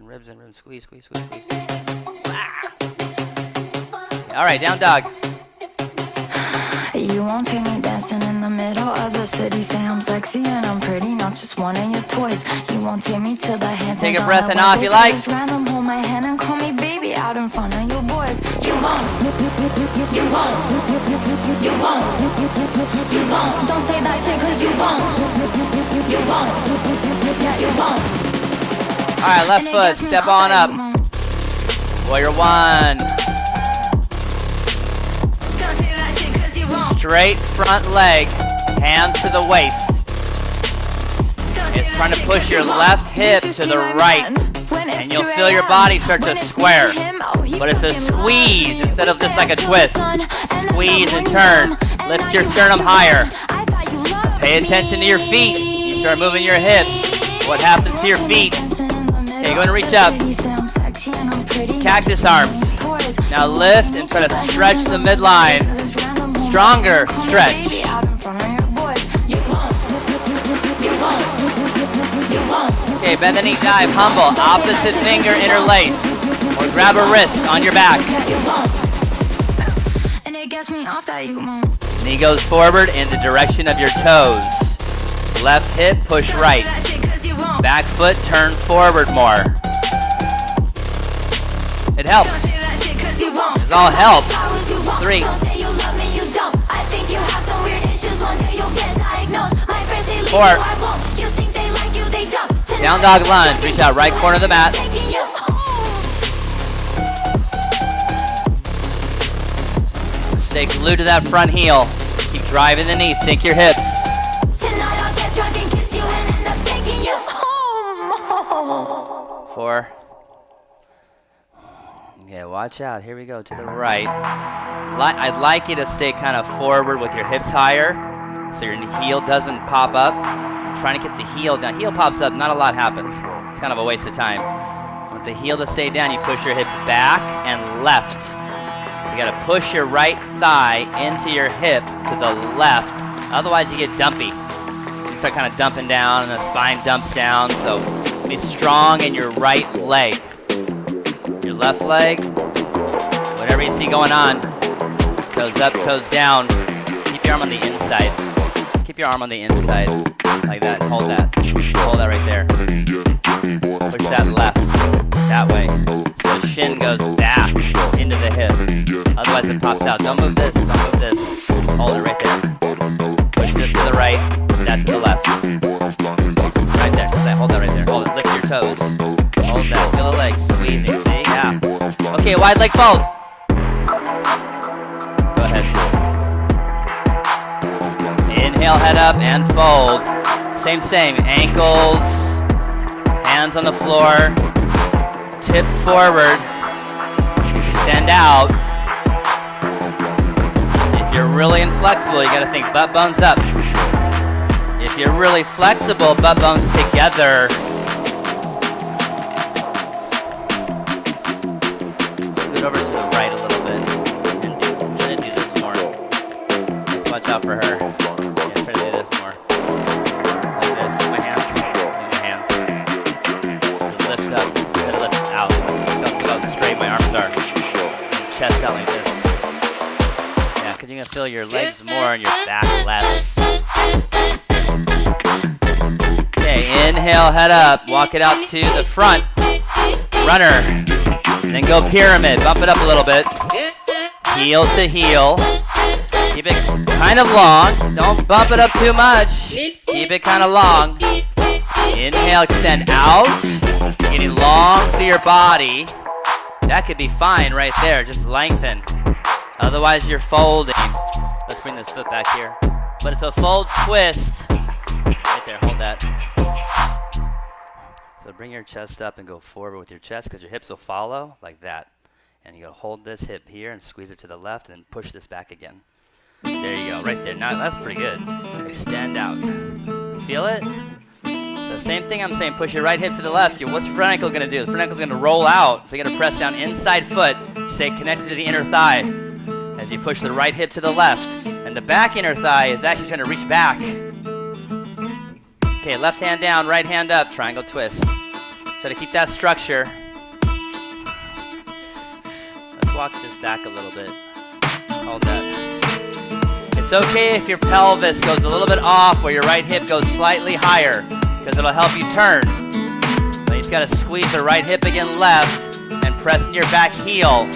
Ribs in. Squeeze, squeeze, squeeze, squeeze. Ah. All right, down dog. You won't take me dancing in the middle of the city. Say I'm sexy and I'm pretty, not just one of your toys. You won't take me to the Hamptons. Take a breath and off, you like. Random, hold my hand and call me baby. out in front of you boys. You won't. You won't. You won't. You won't. Don't say that shit 'cause you won't. You won't. Yeah, you won't. All right, left foot, step on up. Warrior one. Straight front leg, hands to the waist. It's trying to push your left hip to the right, and you'll feel your body start to square. But it's a squeeze instead of just like a twist. Squeeze and turn. Lift your sternum higher. Pay attention to your feet. You start moving your hips. What happens to your feet? Okay, go and reach up. Cactus arms. Now lift and try to stretch the midline. Stronger stretch. Okay, bend the knee, dive, humble. Opposite finger interlace. Or grab a wrist on your back. Knee goes forward in the direction of your toes. Left hip, push right. Back foot, turn forward more. It helps. It's all help. 3. 4. Down dog lunge. Reach out right corner of the mat. Stay glued to that front heel. Keep driving the knee. Sink your hips. 4. Okay, watch out. Here we go to the right. I'd like you to stay kind of forward with your hips higher so your heel doesn't pop up. I'm trying to get the heel down. Heel pops up, not a lot happens. It's kind of a waste of time. With the heel to stay down, you push your hips back and left. So you got to push your right thigh into your hip to the left. Otherwise, you get dumpy. You start kind of dumping down and the spine dumps down. So be strong in your right leg. Your left leg, whatever you see going on. Toes up, toes down. Keep your arm on the inside. Keep your arm on the inside. Like that. Hold that. Hold that right there. Push that left. That way. So the shin goes back into the hip. Otherwise it pops out. Don't move this. Don't move this. Hold it right there. Push this to the right. That to the left. Right there. Hold that right there. Hold it. Lift your toes. Hold that. Feel the legs squeezing. See? Yeah. Okay, wide leg fold. Go ahead. Inhale, head up, and fold. Same. Ankles, hands on the floor, tip forward, extend out. If you're really inflexible, you gotta think butt bones up. If you're really flexible, butt bones together. Scoot over to the right a little bit, and try to do this more. Just watch out for her. Yeah, try to do this more. Like this. My hands. My hands. So lift up. Try to lift out. Don't go straight. My arms are. Chest out like this. Yeah, because you're gonna feel your legs more and your back less. Okay, inhale, head up. Walk it out to the front. Runner. Then go pyramid. Bump it up a little bit. Heel to heel. Keep it kind of long. Don't bump it up too much. Keep it kind of long. Inhale, extend out. Getting long through your body. That could be fine right there. Just lengthen. Otherwise, you're folding. Let's bring this foot back here. But it's a fold twist. Right there, hold that. So bring your chest up and go forward with your chest because your hips will follow like that. And you'll hold this hip here and squeeze it to the left and push this back again. There you go, right there. Now that's pretty good. Extend out. Feel it? So same thing I'm saying, push your right hip to the left. What's your front ankle gonna do? The front ankle's gonna roll out. So you gotta press down inside foot, stay connected to the inner thigh as you push the right hip to the left. And the back inner thigh is actually trying to reach back. Okay, left hand down, right hand up, triangle twist. So to keep that structure, let's walk this back a little bit. Hold that. It's okay if your pelvis goes a little bit off or your right hip goes slightly higher because it'll help you turn. But you just gotta squeeze the right hip again left and pressing your back heel.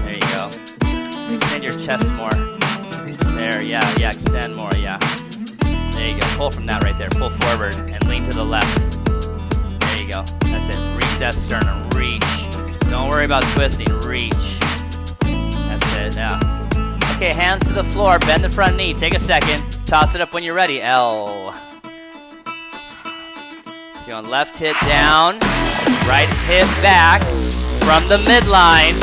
There you go. Extend your chest more. There, yeah, extend more, yeah. There you go, pull from that right there. Pull forward and lean to the left. There you go, that's it. Reach that sternum, reach. Don't worry about twisting, reach. That's it, yeah. Okay, hands to the floor, bend the front knee. Take a second, toss it up when you're ready. L. So on left hip down, right hip back from the midline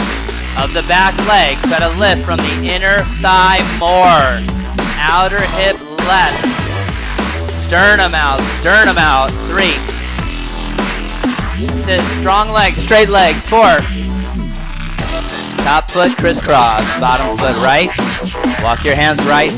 of the back leg. Try to lift from the inner thigh more. Outer hip less. Sternum out, 3. Sit, strong legs, straight legs, 4. Top foot crisscross, bottom foot right. Walk your hands right.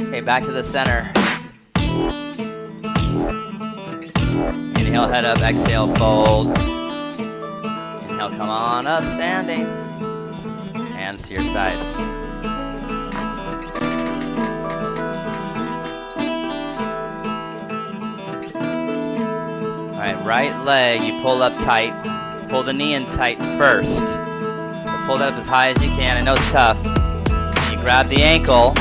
Okay, back to the center. Inhale, head up, exhale, fold. Inhale, come on up, standing. Hands to your sides. All right, right leg, you pull up tight. Pull the knee in tight first. So pull that up as high as you can. I know it's tough. You grab the ankle,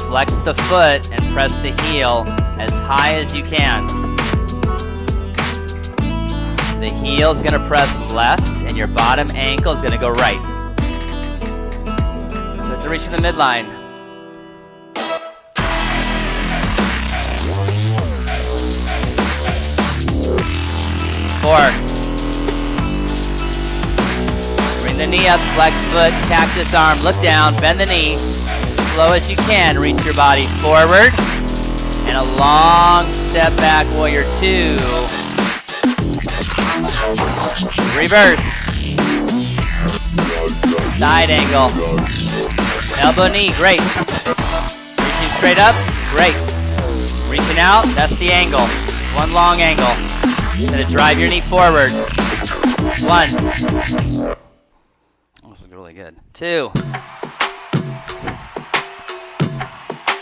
flex the foot, and press the heel as high as you can. The heel is going to press left, and your bottom ankle is going to go right. So to reach for the midline. Four. Bring the knee up, flex foot, cactus arm, look down, bend the knee. As slow as you can, reach your body forward. And a long step back, warrior 2. Reverse. Side angle. Elbow knee, great. Reaching straight up, great. Reaching out, that's the angle. One long angle. Gonna drive your knee forward. 1. This is really good. 2.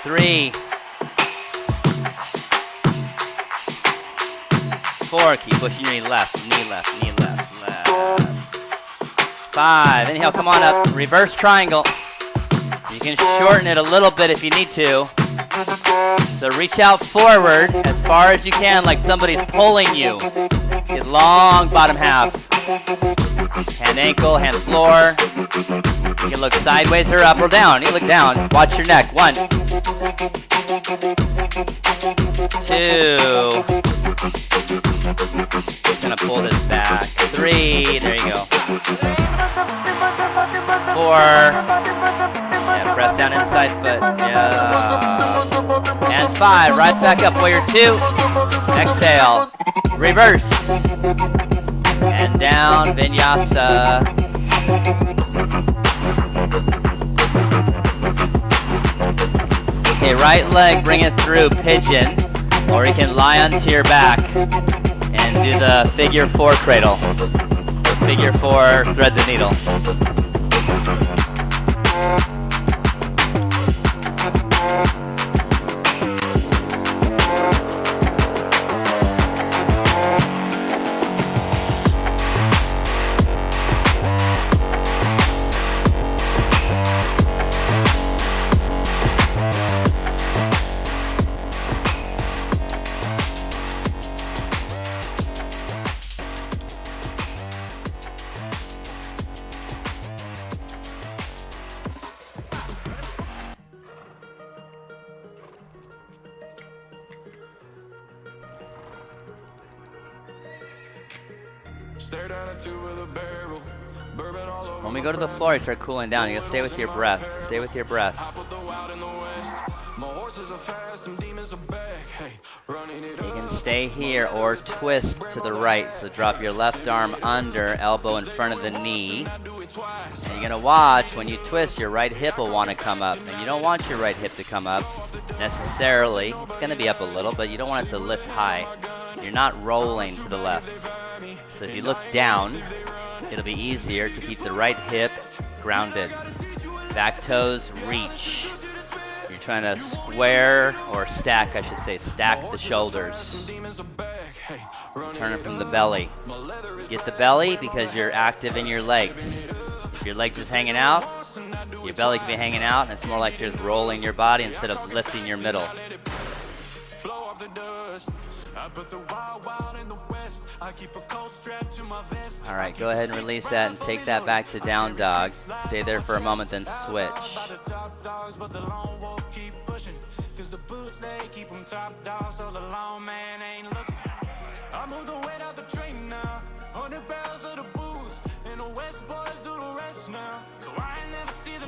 3. 4. Keep pushing your knee left, knee left, knee left, left. 5. Inhale, come on up. Reverse triangle. You can shorten it a little bit if you need to. So reach out forward as far as you can, like somebody's pulling you. Get long bottom half. Hand ankle, hand floor. You can look sideways or up or down. You look down. Watch your neck. 1. 2. Gonna pull this back. 3. There you go. 4. Yeah, press down inside foot. Yeah. And 5. Rise back up. Warrior 2. Exhale. Reverse. And down. Vinyasa. Okay, right leg, bring it through pigeon. Or you can lie onto your back and do the figure 4 cradle. Or figure 4, thread the needle. When we go to the floor, you start cooling down. You gotta stay with your breath. Stay with your breath. You can stay here or twist to the right. So drop your left arm under, elbow in front of the knee. And you're gonna watch when you twist, your right hip will want to come up. And you don't want your right hip to come up necessarily. It's gonna be up a little, but you don't want it to lift high. You're not rolling to the left. So if you look down, it'll be easier to keep the right hip grounded. Back toes reach. You're trying to square or stack, I should say, stack the shoulders. Turn it from the belly. Get the belly because you're active in your legs. If your legs is hanging out, your belly can be hanging out, and it's more like you're just rolling your body instead of lifting your middle. All right, go ahead and release that and take that back to down dog. Stay there for a moment, then switch.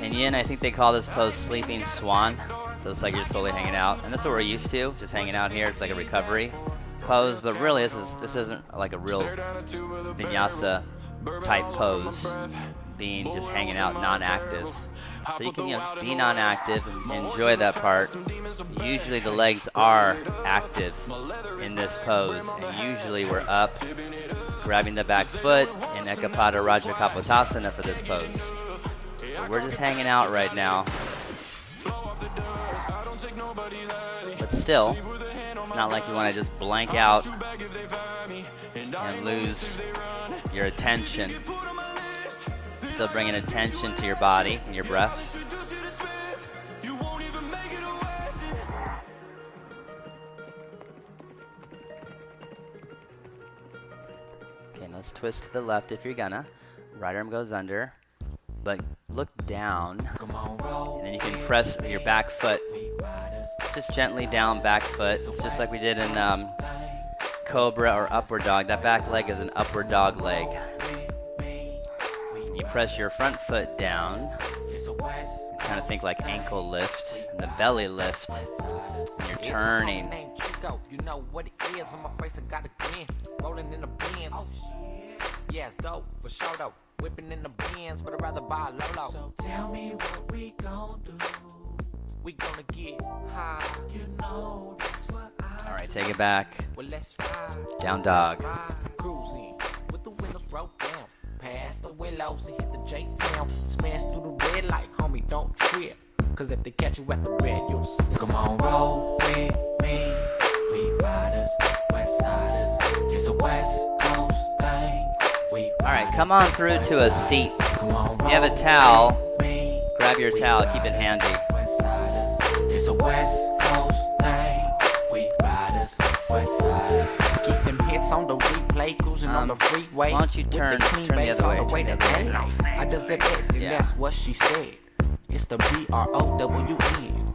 In yin, I think they call this pose sleeping swan. So it's like you're slowly hanging out. And that's what we're used to, just hanging out here. It's like a recovery pose, but really this isn't like a real vinyasa type pose, being just hanging out non-active. So you can be non-active and enjoy that part. Usually the legs are active in this pose, and usually we're up, grabbing the back foot in Ekapada Raja Kapotasana for this pose. So we're just hanging out right now. But still, it's not like you want to just blank out and lose your attention. Still bringing attention to your body and your breath. Okay, let's twist to the left if you're gonna. Right arm goes under, but look down, and then you can press your back foot. Just gently down back foot. It's just like we did in Cobra or Upward Dog. That back leg is an Upward Dog leg. You press your front foot down. Kind of think like ankle lift and the belly lift. And you're turning. You know what it is on my face, I got a grin. Rolling in the bins. Yeah, it's dope, for sure though. Whipping in the bins, but I'd rather buy a Lolo. So tell me what we gon' do. We gonna get high. You know that's what I All right, take it back. Well, let's ride. Down dog. Let's ride. Cruising with the windows rolled down. Past the willows and hit the J-Town. Smash through the red light, homie, don't trip. Cause if they catch you at the red, you'll slip. Come on, roll with me. We riders, west siders. It's a west coast thing. All right, come on through to a seat. If you have a towel, grab your towel, keep it handy. It's a west coast thing. We riders, west siders. Keep them hits on the replay, cruising on the freeway. Why don't you turn the other way? I does it best, and that's what she said. It's the BROWN.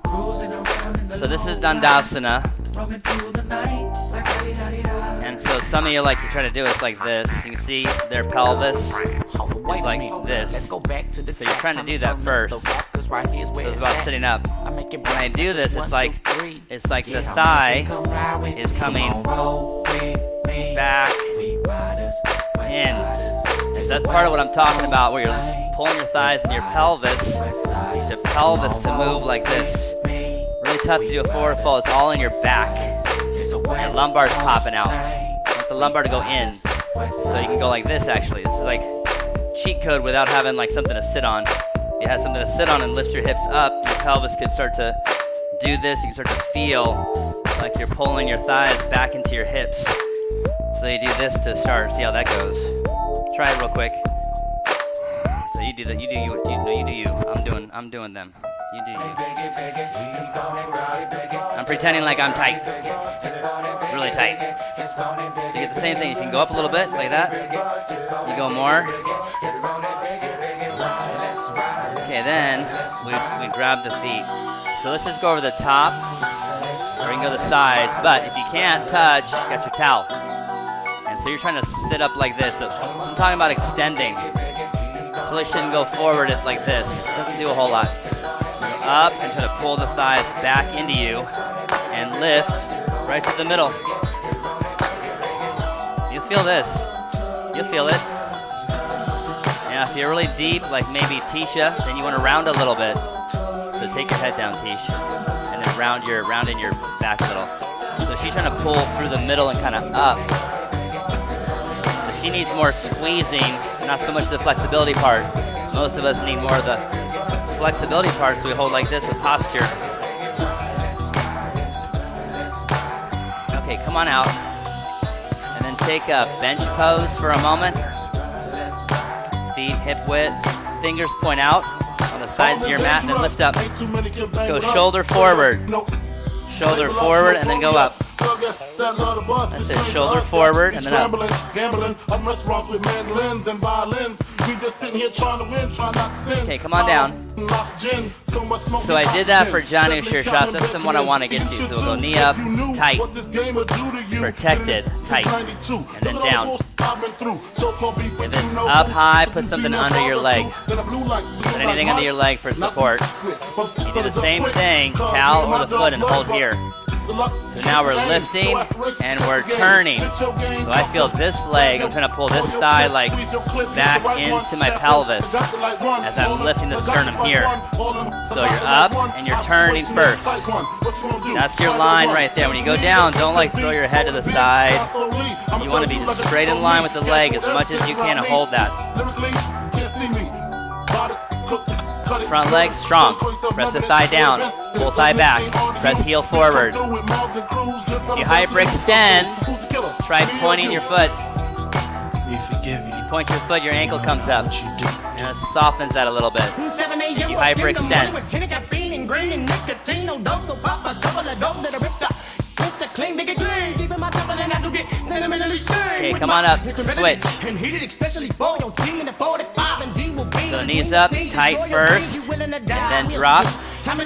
Cruising around in the So this is Dandasana. And so some of you like you try to do it like this. You can see their pelvis is like this. Let's go back to the So you're trying to do that first. So it's about sitting up. When I do this, it's like the thigh is coming back in. So that's part of what I'm talking about, where you're pulling your thighs and your pelvis to move like this. Really tough to do a forward fold. It's all in your back. Your lumbar's popping out. You want the lumbar to go in. So you can go like this, actually. This is like cheat code without having like something to sit on. If you had something to sit on and lift your hips up, your pelvis could start to do this. You can start to feel like you're pulling your thighs back into your hips. So you do this to start. See how that goes. Try it real quick. So you do that. You do you. You do you. I'm doing them. You do you. I'm pretending like I'm tight. Really tight. So you get the same thing. You can go up a little bit like that. You go more. Okay, then we grab the feet. So let's just go over the top, or you can go the sides. But if you can't touch, you got your towel. And so you're trying to sit up like this. So I'm talking about extending. So really shouldn't go forward like this. Doesn't do a whole lot. Up and try to pull the thighs back into you and lift right to the middle. You'll feel this. You'll feel it. Now, if you're really deep, like maybe Tisha, then you want to round a little bit. So take your head down, Tisha, and then round in your back a little. So she's trying to pull through the middle and kind of up. So She needs more squeezing, not so much the flexibility part. Most of us need more of the flexibility part, so we hold like this with posture. Okay, come on out. And then take a bench pose for a moment. Feet hip width, fingers point out on the sides of your mat, and then lift up. Go shoulder forward. Shoulder forward, and then go up. That's it, shoulder forward, and then up. Okay, come on down. So I did that for Johnny Shear shots. That's the one I want to get to. So we'll go knee up, tight, protected, tight, and then down. If it's up high, put something under your leg. Put anything under your leg for support. You do the same thing, towel or the foot, and hold here. So now we're lifting and we're turning. So I feel this leg, I'm trying to pull this thigh like back into my pelvis as I'm lifting the sternum here. So you're up and you're turning first. That's your line right there. When you go down, don't like throw your head to the side. You want to be straight in line with the leg as much as you can and hold that. Front leg strong. Press the thigh down. Pull thigh back. Press heel forward. You hyperextend. Try pointing your foot. You point your foot, your ankle comes up. And it softens that a little bit. You hyperextend. Okay, come on up. Switch. So knees up, tight first, then drop. And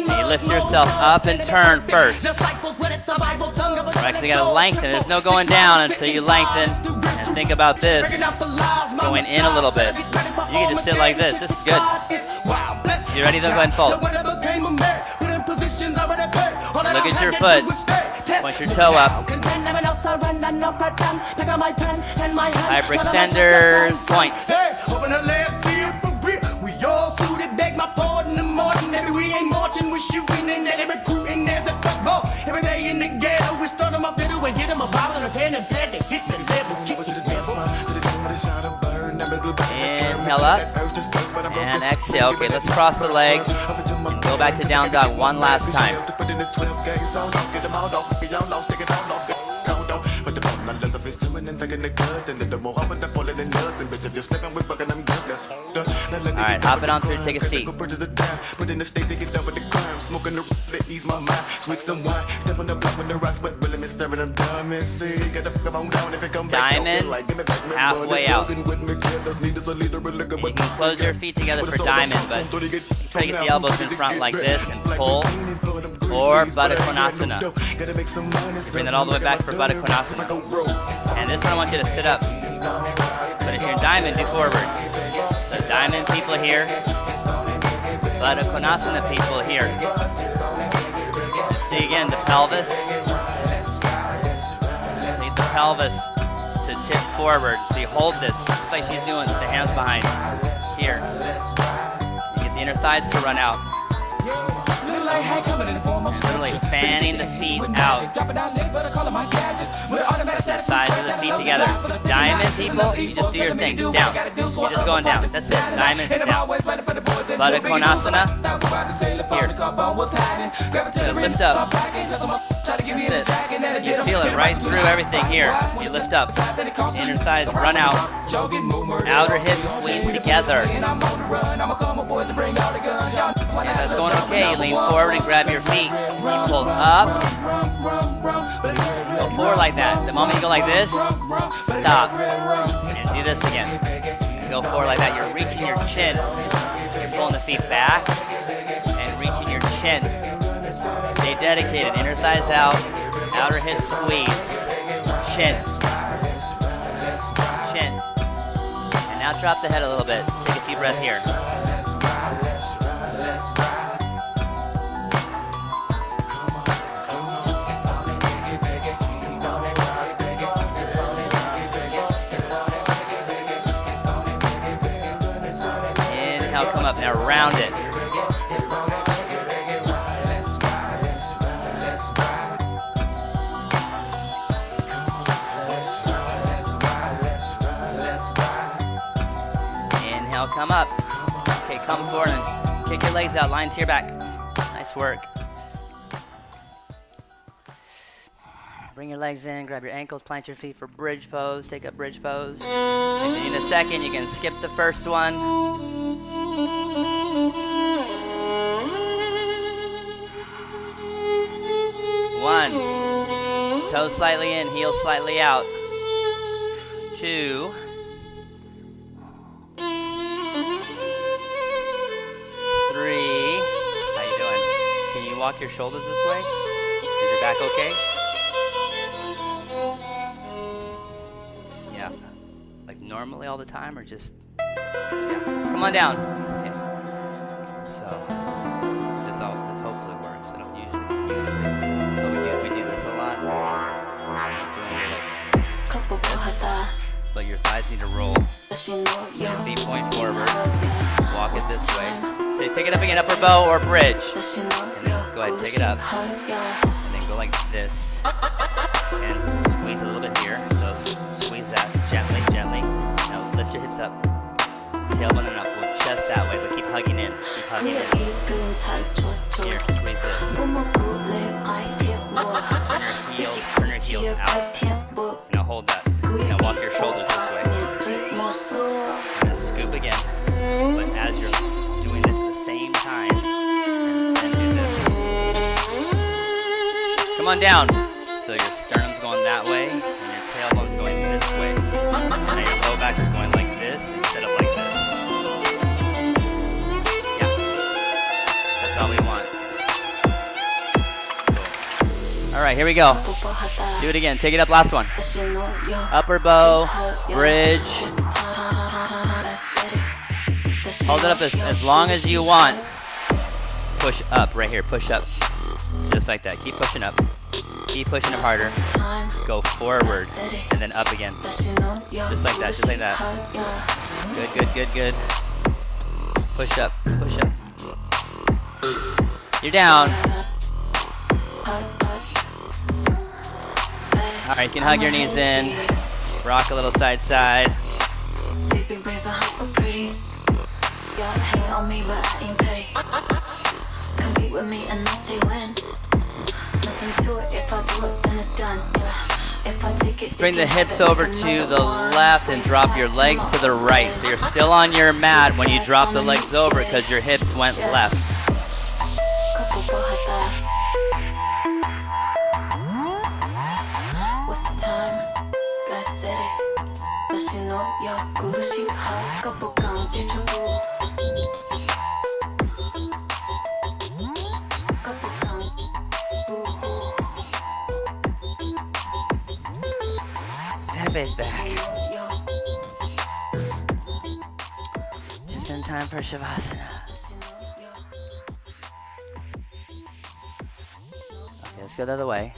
you lift yourself up and turn first. We're actually got to lengthen. There's no going down until you lengthen. And think about this, going in a little bit. You can just sit like this. This is good. You ready? Then go ahead and fold. Look at your foot. Point your toe up. Hyperextenders, point. Inhale up and exhale. Okay, let's cross the legs and go back to down dog one last time. Alright, hop it on through, take a seat. Diamond, halfway out. And you can close your feet together for diamond, but try to get the elbows in front like this and pull. Or Baddha Konasana. You bring that all the way back for Baddha Konasana. And this one I want you to sit up. But if you're in diamond, do forward. The diamond people here. Baddha Konasana people here. See again, the pelvis. Need the pelvis to tip forward. So you hold this, just like she's doing, the hands behind. Here. You get the inner thighs to run out. Literally fanning the feet out. Sides of the feet together. Diamond people, you just do your thing. Just down. You're just going down. That's it. Diamond down. Baddha Konasana. Here. So lift up. That's it. You feel it right through everything here. You lift up. Inner thighs run out. Outer hips squeeze together. If that's going okay, lean forward and grab your feet. You pull up. Go forward like that. The moment you go like this, stop. And do this again. And go forward like that. You're reaching your chin. You're pulling the feet back and reaching your chin. Stay dedicated. Inner thighs out. Outer hips squeeze. Chin. Chin. And now drop the head a little bit. Take a deep breath here. Inhale, come up. Now round it. out, come up. Okay, come forward and kick your legs out, line to your back. Nice work. Bring your legs in, grab your ankles, plant your feet for bridge pose, take up bridge pose. If you need a second, you can skip the first one. One, toes slightly in, heels slightly out. Two, three. How you doing? Can you walk your shoulders this way? Is your back okay? Yeah. Like normally all the time or just... Yeah. Come on down. Okay. So, this hopefully works. I don't usually, but we do this a lot. So when you're like this, but your thighs need to roll. Your feet point forward. Walk it this way. Okay, take it up again, upper bow or bridge. And then go ahead, take it up. And then go like this. And squeeze a little bit here. So squeeze that gently, gently. Now lift your hips up. Tailbone and up. Go chest that way, but keep hugging in. Keep hugging in. Here, squeeze this. Turn your heels out. Now hold that. Now walk your shoulders this way. And scoop again. But as you're doing this at the same time, and do this. Come on down. So your sternum's going that way, and your tailbone's going this way. And your low back is going like this instead of like this. Yeah. That's all we want. Cool. All right, here we go. Do it again. Take it up. Last one. Upper bow, bridge. Hold it up as long as you want. Push up right here. Push up. Just like that. Keep pushing up. Keep pushing up harder. Go forward and then up again. Just like that. Just like that. Good, good, good, good. Push up. Push up. You're down. All right, you can hug your knees in. Rock a little side side. Bring the hips over to the left and drop your legs to the right. So you're still on your mat when you drop the legs over because your hips went left. Baby's back. Just in time for Shavasana. Okay, let's go the other way.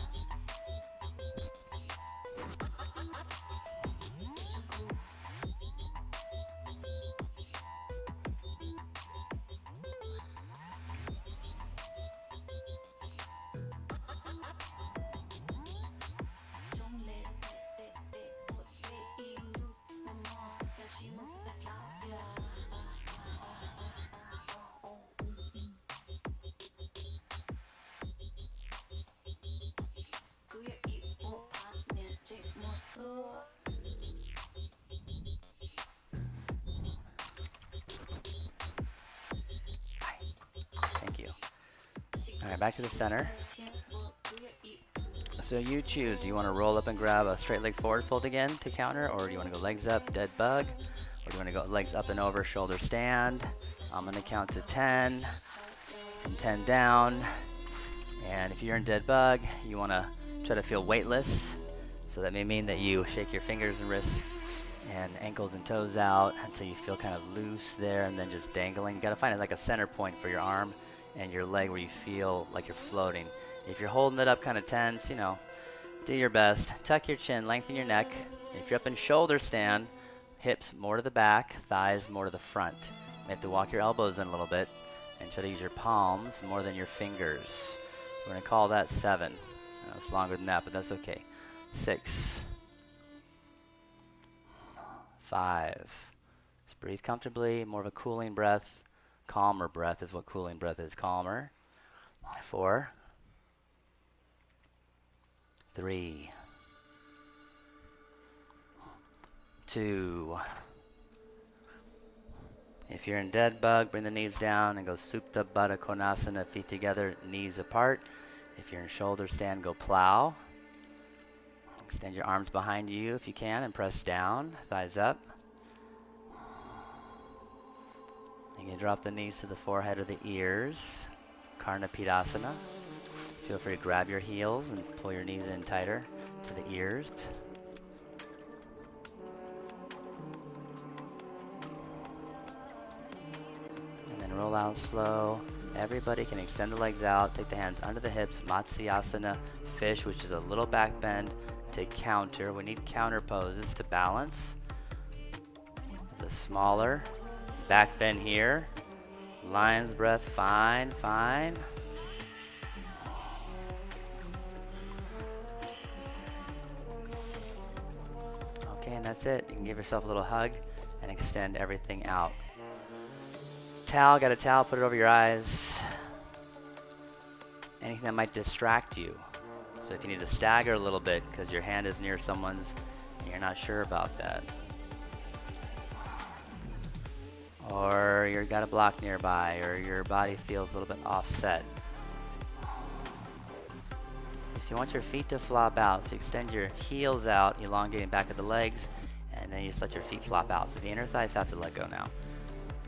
Thank you. All right, back to the center. So you choose. Do you want to roll up and grab a straight leg forward fold again to counter, or do you want to go legs up, dead bug, or do you want to go legs up and over, shoulder stand? I'm going to count to 10, from 10 down. And if you're in dead bug, you want to try to feel weightless. So that may mean that you shake your fingers and wrists and ankles and toes out until you feel kind of loose there, and then just dangling. You got to find it like a center point for your arm and your leg where you feel like you're floating. If you're holding it up kind of tense, you know, do your best. Tuck your chin, lengthen your neck. If you're up in shoulder stand, hips more to the back, thighs more to the front. You have to walk your elbows in a little bit and try to use your palms more than your fingers. We're going to call that 7. No, it's longer than that, but that's okay. 6, 5. It's Breathe comfortably, more of a cooling breath. Calmer breath is what cooling breath is, calmer. 4, 3, 2. If you're in dead bug, bring the knees down and go Supta Baddha Konasana, feet together, knees apart. If you're in shoulder stand, go plow. Extend your arms behind you if you can and press down, thighs up. You can drop the knees to the forehead or the ears, Karna Pidasana. Feel free to grab your heels and pull your knees in tighter to the ears. And then roll out slow. Everybody can extend the legs out, take the hands under the hips, Matsyasana, fish, which is a little back bend to counter. We need counter poses to balance. The smaller back bend here. Lion's breath, fine, fine. Okay, and that's it. You can give yourself a little hug and extend everything out. Towel, got a towel, put it over your eyes. Anything that might distract you. So if you need to stagger a little bit because your hand is near someone's and you're not sure about that. Or you've got a block nearby, or your body feels a little bit offset. So you want your feet to flop out. So you extend your heels out, elongating back of the legs, and then you just let your feet flop out. So the inner thighs have to let go now.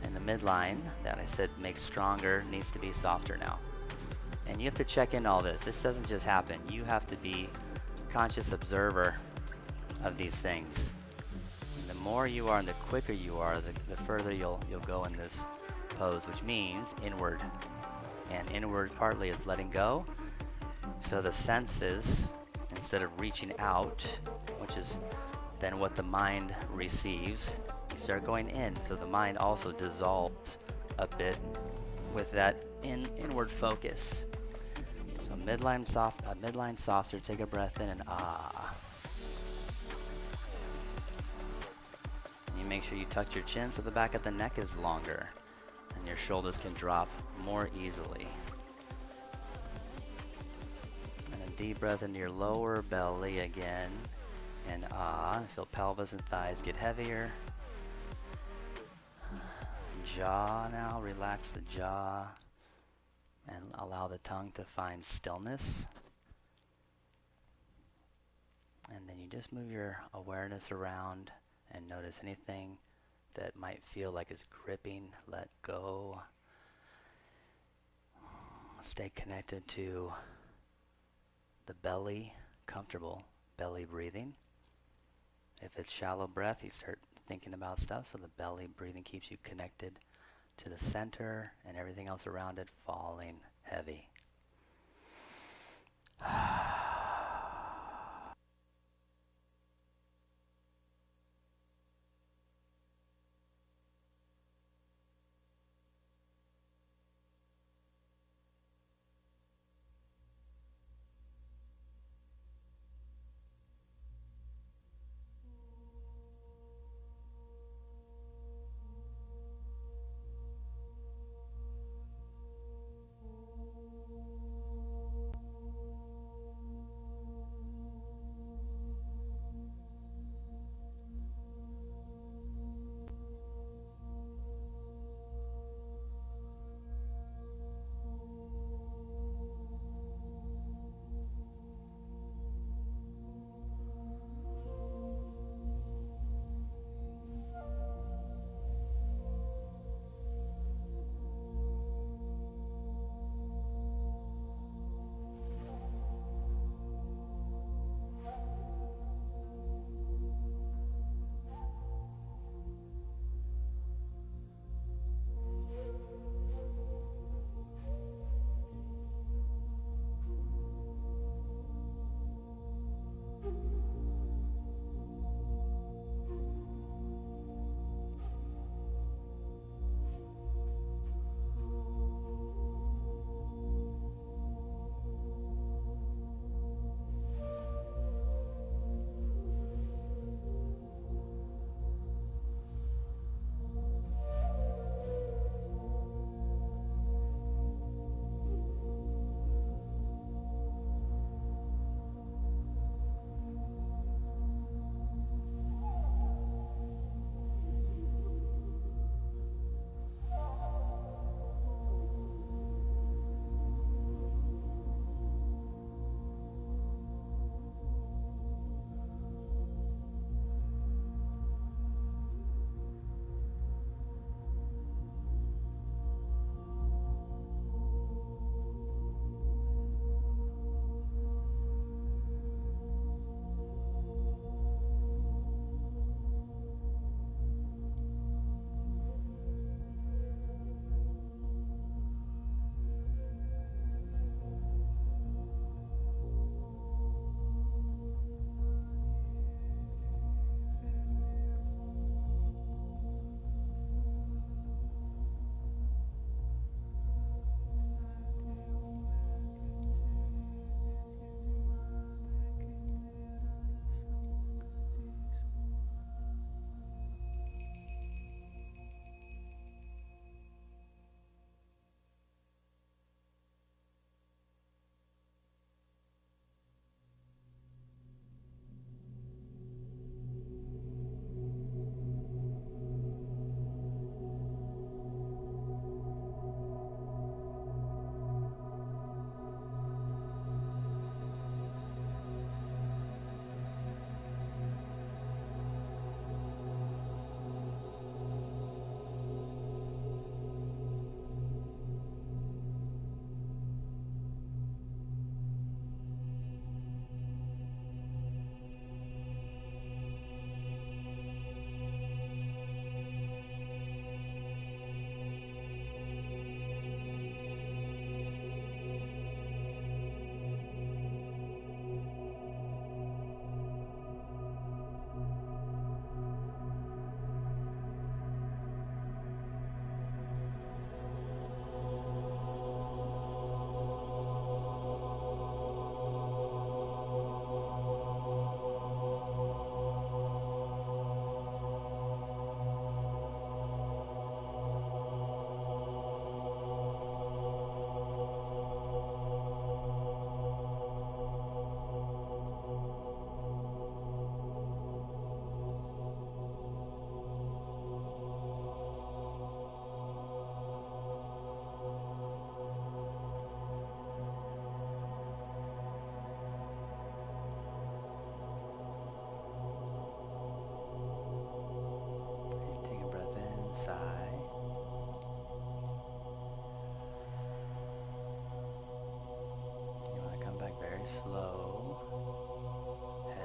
And the midline that I said makes stronger needs to be softer now. And you have to check in all this. This doesn't just happen. You have to be a conscious observer of these things. And the more you are and the quicker you are, the further you'll go in this pose, which means inward. And inward partly is letting go. So the senses, instead of reaching out, which is then what the mind receives, you start going in. So the mind also dissolves a bit with that inward focus. So midline softer, take a breath in and ah. You make sure you tuck your chin so the back of the neck is longer and your shoulders can drop more easily. And a deep breath into your lower belly again and ah. Feel pelvis and thighs get heavier. Jaw now, relax the jaw and allow the tongue to find stillness. And then you just move your awareness around and notice anything that might feel like it's gripping, let go. Stay connected to the belly, comfortable belly breathing. If it's shallow breath, you start thinking about stuff, so the belly breathing keeps you connected to the center and everything else around it falling heavy.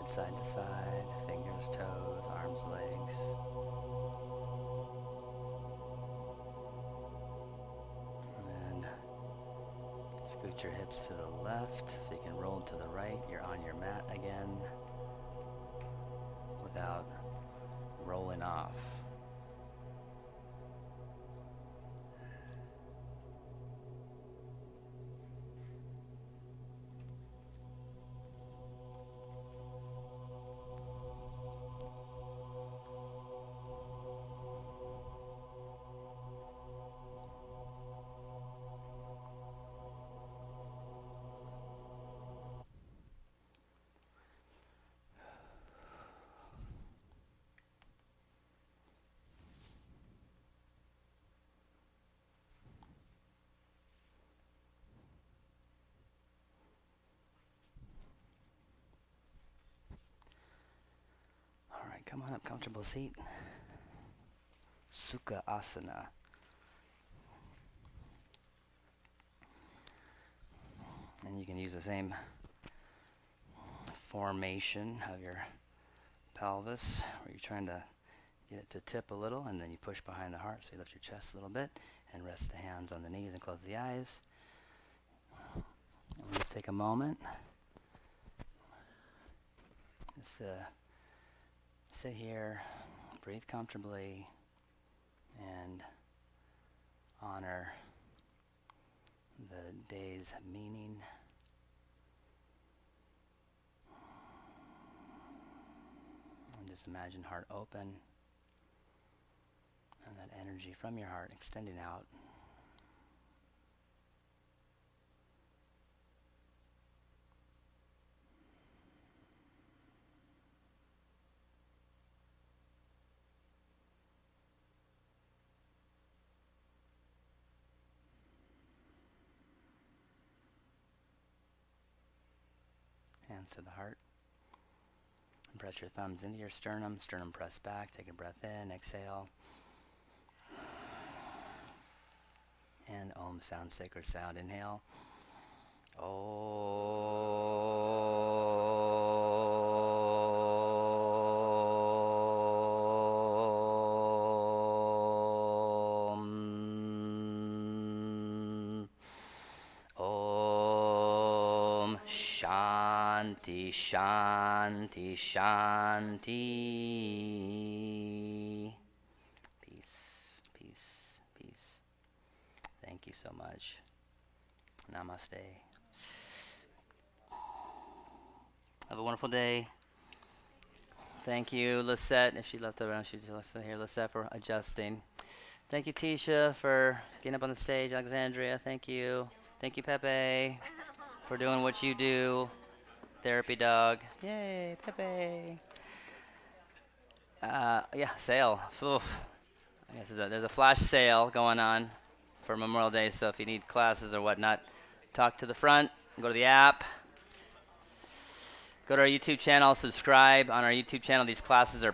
side to side, fingers, toes, arms, legs. And then scoot your hips to the left so you can roll to the right. You're on your mat again without rolling off. Alright, come on up, comfortable seat. Sukha Asana. And you can use the same formation of your pelvis, where you're trying to get it to tip a little, and then you push behind the heart, so you lift your chest a little bit, and rest the hands on the knees and close the eyes. And we'll just take a moment. Just sit here, breathe comfortably, and honor the day's meaning. And just imagine heart open, and that energy from your heart extending out. Hands to the heart. And press your thumbs into your sternum. Sternum press back. Take a breath in. Exhale. And Om sound, sacred sound. Inhale. Om Shanti, Shanti, Shanti. Peace, peace, peace. Thank you so much. Namaste. Have a wonderful day. Thank you, Lisette. If she left around, she's still here. Lisette for adjusting. Thank you, Tisha, for getting up on the stage. Alexandria, thank you. Thank you, Pepe, for doing what you do. Therapy dog. Yay, Pepe. Yeah, sale. Oof. I guess there's a flash sale going on for Memorial Day, so if you need classes or whatnot, talk to the front, go to the app, go to our YouTube channel, subscribe on our YouTube channel. These classes are